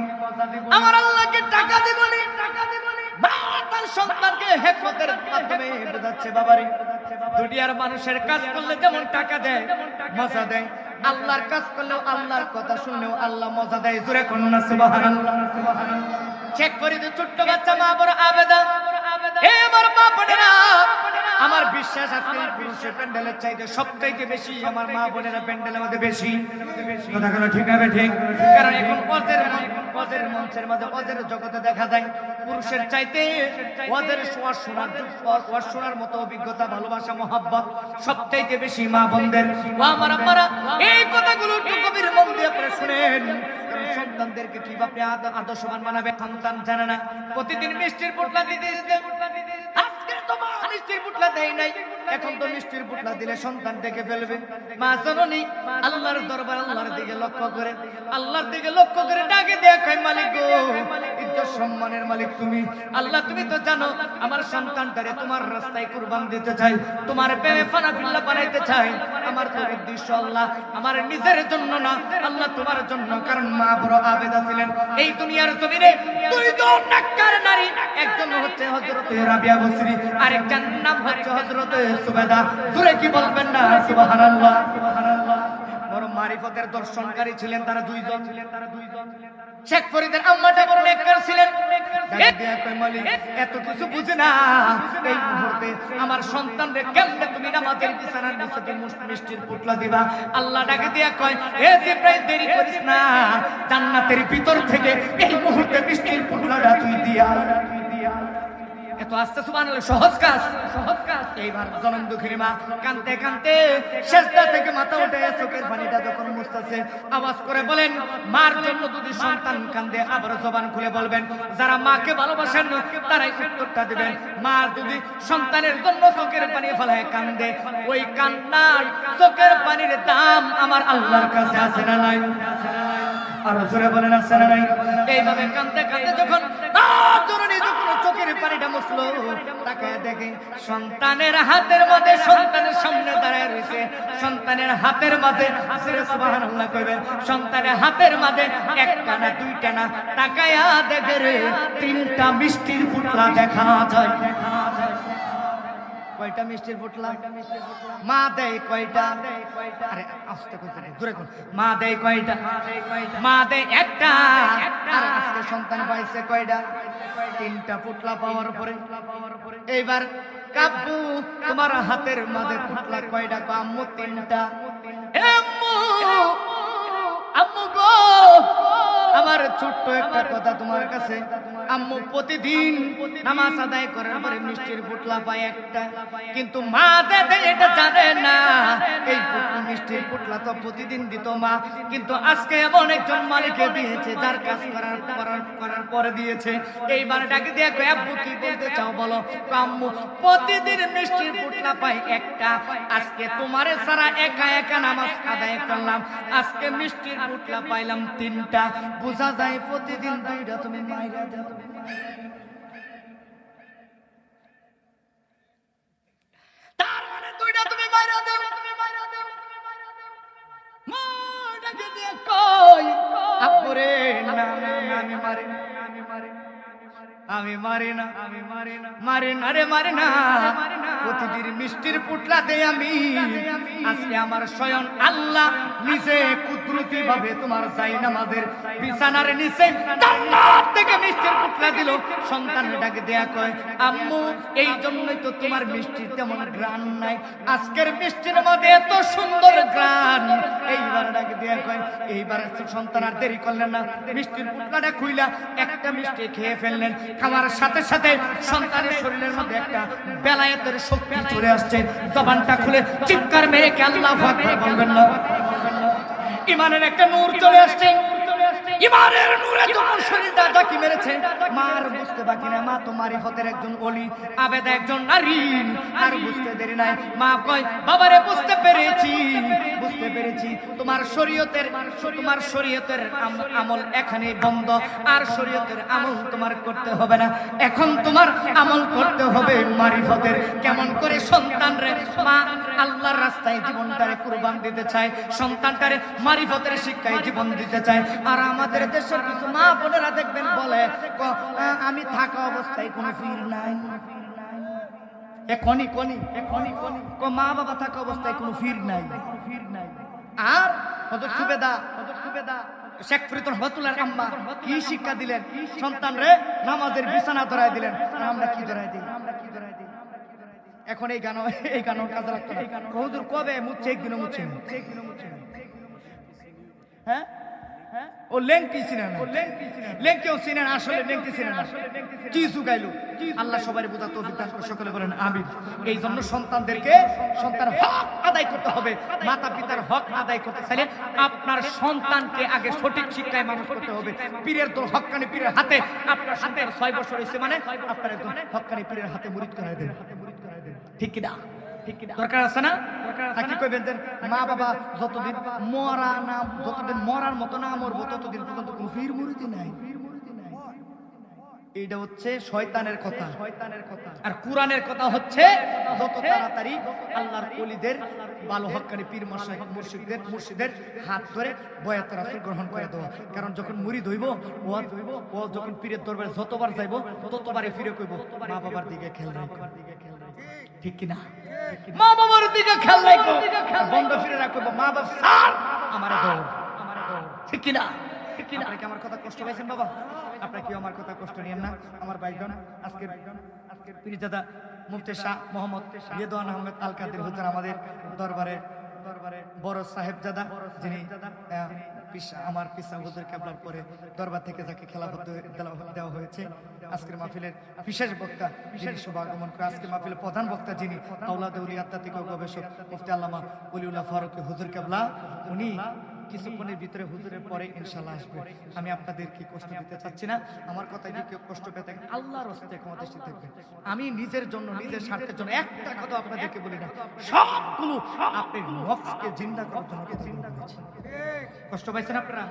আমার আল্লাহকে টাকা দিবনি, টাকা দিবনি। মা তার সন্তানকে হিকমতের মাধ্যমে বোঝাচ্ছে বাবারে দুনিয়ার মানুষের কাজ করলে যেমন টাকা দেয়, মজা দেয়, আল্লাহর কাজ করলেও আল্লাহর কথা শুনলেও আল্লাহ মজা দেয়। জোরে কোন না সুবহানাল্লাহ, সুবহানাল্লাহ। শেখ ফরিদের ছোট্ট বাচ্চা মা বড় আবেদা, হে আমার মা বোনেরা, আমার বিশ্বাস আজকে পুরুষের প্যান্ডেলের চাইতে সবচাইতে বেশি আমার মা বোনেরা প্যান্ডেলের মধ্যে বেশি। কথাগুলো ঠিক হবে ঠিক, কারণ এখন ওদের মঞ্চের মাঝে ওদের জগতে দেখা যায় পুরুষের চাইতে ওদের শোনার মতো অভিজ্ঞতা, ভালোবাসা, মহব্বত সবচাইতে বেশি মা বোনদের। ও আমার আম্মারা, এই কথাগুলো একটু গভীর মন দিয়ে আপনারা শুনেন। সন্তানদেরকে কিভাবে আদর্শবান বানাবে সন্তান জানে না। প্রতিদিন মিষ্টির পোটলা দিতে দিতে আজকে তো মা মিষ্টির পোটলা দেয় নাই, এখন তো মিষ্টির পোটলা দিলে সন্তান দেখে ফেলবে। মা জননী আল্লাহর দরবার, আল্লাহর দিকে লক্ষ্য করে, আল্লাহর দিকে লক্ষ্য করে ডাকে দেয়া কয় মালিক গো, ইজ্জত সম্মানের মালিক তুমি। আল্লাহ তুমি তো জানো আমার সন্তানটারে তোমার রাস্তায় কুরবান দিতে চাই, তোমার প্রেমে ফানাফিল্লাহ বানাইতে চাই। আমার তো উদ্দেশ্য আল্লাহ আমার নিজের জন্য না, আল্লাহ তোমার জন্য। কারণ মা বড় আবেদা ছিলেন। এই দুনিয়ার জমিনে দুইজন নেককার নারী, একজন হচ্ছে হযরত রাবিয়া বসরি, আরেকজন নাম হচ্ছে হযরত সুবেদা। জোরে কি বলবেন না সুবহানাল্লাহ, সুবহানাল্লাহ। বড় মারিফতের দর্শনকারী ছিলেন তারা দুইজন। শেখ ফরিদের আম্মাটা বড় নেককার ছিলেন। এত কিছু বুঝে না, এই মুহূর্তে আমার সন্তানরে কেমনে তুমি নামাজের বিছানার নিচে মিষ্টির পোটলা দিবা? আল্লাহ ডাকে দিয়া কয় এ জিবরাইল দেরি করিস না, জান্নাতের ভিতর থেকে এই মুহূর্তে মিষ্টির পোটলাটা তুই দিয়া। এত আস্তে সুবহানাল্লাহ, সহজ কাজ, সহজ কাজ। এইবার জনম দুঃখিনী মা কাঁদতে কাঁদতে সেজদা থেকে মাথা উঠে চোখের পানিটা যখন মুছতেছে আওয়াজ করে বলেন, মার জন্য যদি সন্তান কাঁদে আবার জবান খুলে বলবেন। যারা মাকে ভালোবাসেন তারাই উত্তরটা দিবেন। মা যদি সন্তানের জন্য চোখের পানি ফেলায় কাঁদে, ওই কান্নার চোখের পানির দাম আমার আল্লাহর কাছে আছে না নাই? আর জোরে বলেন আছে না নাই? এইভাবে কাঁদতে কাঁদতে যখন চোখের পানিটা মুছলো, তাকায় দেখে সন্তানের হাতের মাঝে, সন্তানের সামনে দাঁড়ায় রয়েছে, সন্তানের হাতের মাঝে সুবহানাল্লাহ কইবেন, সন্তানের হাতের মাঝে একটা না দুইটা না, তাকায়া দেখে রে তিনটা মিষ্টির পোটলা দেখা যায়। কয়টা মিষ্টির পোটলা? মা দেয় কয়টা? আরে আস্তে করে জোরে কোন, মা দেয় কয়টা? মা দেয় একটা। আর আজকে সন্তান পাইছে কয়টা? তিনটা পোটলা পাওয়ার পরে এইবার কাব্বু তোমার হাতের মাঝে পোটলা কয়টা? আম্মু তিনটা। আম্মু, আম্মু গো, আমার ছোট্ট একটা কথা তোমার কাছে। আম্মু প্রতিদিন নামাজ আদায় করার পরে মিষ্টির পোটলা পায় একটা, কিন্তু মা দেয় এটা জানে না। এই মিষ্টির পোটলা তো প্রতিদিন দিত মা, কিন্তু আজকে এমন একজন মালিকে দিয়েছে যার কাজ করার পরে দিয়েছে। এইবার ডাকে দিয়ে কয় আব্বু কি বলতে চাও বলো? আম্মু প্রতিদিন মিষ্টির পোটলা পাই একটা, আজকে তোমারে সারা একা একা নামাজ আদায় করলাম, আজকে মিষ্টির পোটলা পাইলাম তিনটা। বোঝা যায় প্রতিদিন দুইটা তুমি মাইরা দাও। তার মানে দুইটা তুমি মাইরা দাও। মা ডাকে দিয়ে কই আব্বুরে না না আমি মারি না, আমি মারি না, মারি না রে মারি না। প্রতিদিন মিষ্টির পুটলাতে আমি আজকে আমার স্বয়ং আল্লাহ নিচে কুদরতি ভাবে তোমার জায়নামাজের বিছানার নিচে জান্নাত থেকে মিষ্টির পুটলা দিল। সন্তানের ডাকে দেয়া কয়, আম্মু এই জন্যই তো তোমার মিষ্টির তেমন ঘ্রাণ নাই, আজকের মিষ্টির মধ্যে এত সুন্দর ঘ্রাণ। এইবার ডাকে দেয়া কয়, এইবার সন্তান আর দেরি করলেন না, মিষ্টির পুটলাটা খুইলা একটা মিষ্টি খেয়ে ফেললেন। খাওয়ার সাথে সাথে সন্তানের শরীরের মধ্যে একটা বেলায়েতের শক্তি চলে আসছে। জবানটা খুলে চিৎকার মেরে কে আল্লাহু আকবার বলবেন না? ইমানের একটা নূর চলে আসছে। ইমানের নূরে যখন শরীরটা জাকি মেরেছে, মার বুঝতে বাকি না, মা তো মারিফতের একজন ওলি, আবেদা একজন নারী, আর বুঝতে দেরি নাই। মা কয়, বাবারে বুঝতে পেরেছি, বুঝতে পেরেছি, তোমার শরীয়তের আমল এখানে বন্ধ, আর শরীয়তের আমল তোমার করতে হবে না, এখন তোমার আমল করতে হবে মারিফতের। কেমন করে সন্তান রে মা আল্লাহর রাস্তায় জীবনটারে কুরবান দিতে চায়, সন্তানটারে মারিফতের শিক্ষায় জীবন দিতে চায়। আর আমাদের দেশের কিছু মা বোনেরা দেখবেন বলে, আমি থাকা অবস্থায় কোনো ফির নাই, এখনই মা বাবা থাকা অবস্থায় কোনো ফির নাই। আর হযরত সুবেদা শেখ ফরিদ রহমাতুল্লাহর আম্মা কি শিক্ষা দিলেন? সন্তান রে নামাজের বিছানা ধরায় দিলেন। আমরা কি ধরায় দিই? এখন এই গান কাজে লাগতো না। হুজুর কবে মুচ্ছে? একদিনও মুচ্ছে না। হ্যাঁ, ও লেংটি চিনে না, লেংটিও চিনে না, আসলে লেংটি চিনে না। কি সুগাইলো? আল্লাহ সবারই বোঝা তৌফিক দান করে, সকলে বলেন আমিন। এই জন্য সন্তানদের হক আদায় করতে হবে। মাতা পিতার হক আদায় করতে চাইলে আপনার সন্তানকে আগে সঠিক শিক্ষায় মানুষ করতে হবে। পীরের দল হক্কানি পীরের হাতে আপনার সন্তান 6 বছর হয়েছে মানে আপনার একজন হক্কানি পীরের হাতে মুরিদ করায় দেন। ঠিক কি না? দরকার আছে না? কি কইবেন? মা বাবা যতদিন মরার মতো না মরবো ততদিন পর্যন্ত কোনো পীর মুরিদি নাই। এইটা হচ্ছে শয়তানের কথা। আর কোরআনের কথা হচ্ছে যত তাড়াতাড়ি আল্লাহর ওলিদের ভালো হক্কানি পীর মাশায়েখ মুর্শিদের হাত ধরে বয়াত রাসূল গ্রহণ করে দেওয়া। কারণ যখন মুরিদ হইব ও যখন পীরের দরবারে যতবার যাইব ততবারে ফিরে কইব, মা বাবার দিকে খেয়াল রাখো। ঠিক কিনা? মা বাবার দিকে খেয়াল রাখো, বন্ধ ফিরে রাখো, মা বাবা স্যার আমার দৌড়। ঠিক কিনা? আপনারা কি আমার কথা কষ্ট পাইছেন বাবা? আপনারা কি আমার কথা কষ্ট নিয়েন না? আমার ভাইগণ, আজকের পীরজাদা মুফতি শাহ মোহাম্মদ রিদওয়ান আহমেদ আল কাদের হুজুর আমাদের দরবারে বড় সাহেবজাদা, যিনি আমার পিসা হুজুর কেবলার পরে দরবার থেকে যাকে খেলাফত দেওয়া হয়েছে, আজকের মাহফিলের বিশেষ বক্তা যিনি শুভাগমন করে, আজকের মাহফিলের প্রধান বক্তা যিনি আওলাদে উলি আধ্যাত্মিক ও গবেষক মুফতি আল্লামা ওলিউল্লাহ ফারুকী হুজুর কেবলা, উনি কিছুক্ষণের ভিতরে হুজুরের পরে ইনশাআল্লাহ আসবে। আমি আপনাদেরকে কষ্ট দিতে চাচ্ছি না। আমার কথায় যদি কেউ কষ্ট পেয়ে থাকেন, আল্লাহর রাস্তায় ক্ষমাদৃষ্টি থাকবেন। আমি নিজের জন্য, নিজের স্বার্থের জন্য একটা কথা আপনাদেরকে বলি না, সবগুলো আপনি নফসকে জিন্দা করার জন্য কথাগুলো বলেছি। কষ্ট পাইছেন আপনারা?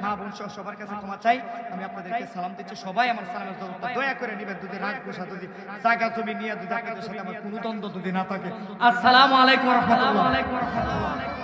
মা বোন সহ সবার কাছে ক্ষমা চাই। আমি আপনাদেরকে সালাম দিচ্ছি, সবাই আমার সালামের জবাবটা দয়া করে নেবেন। যদি রাগ গোসা, যদি জায়গা জমি নিয়ে যদি আপনাদের সাথে আমার কোনো দ্বন্দ্ব যদি না থাকে। আসসালামু আলাইকুম ওয়া রাহমাতুল্লাহ।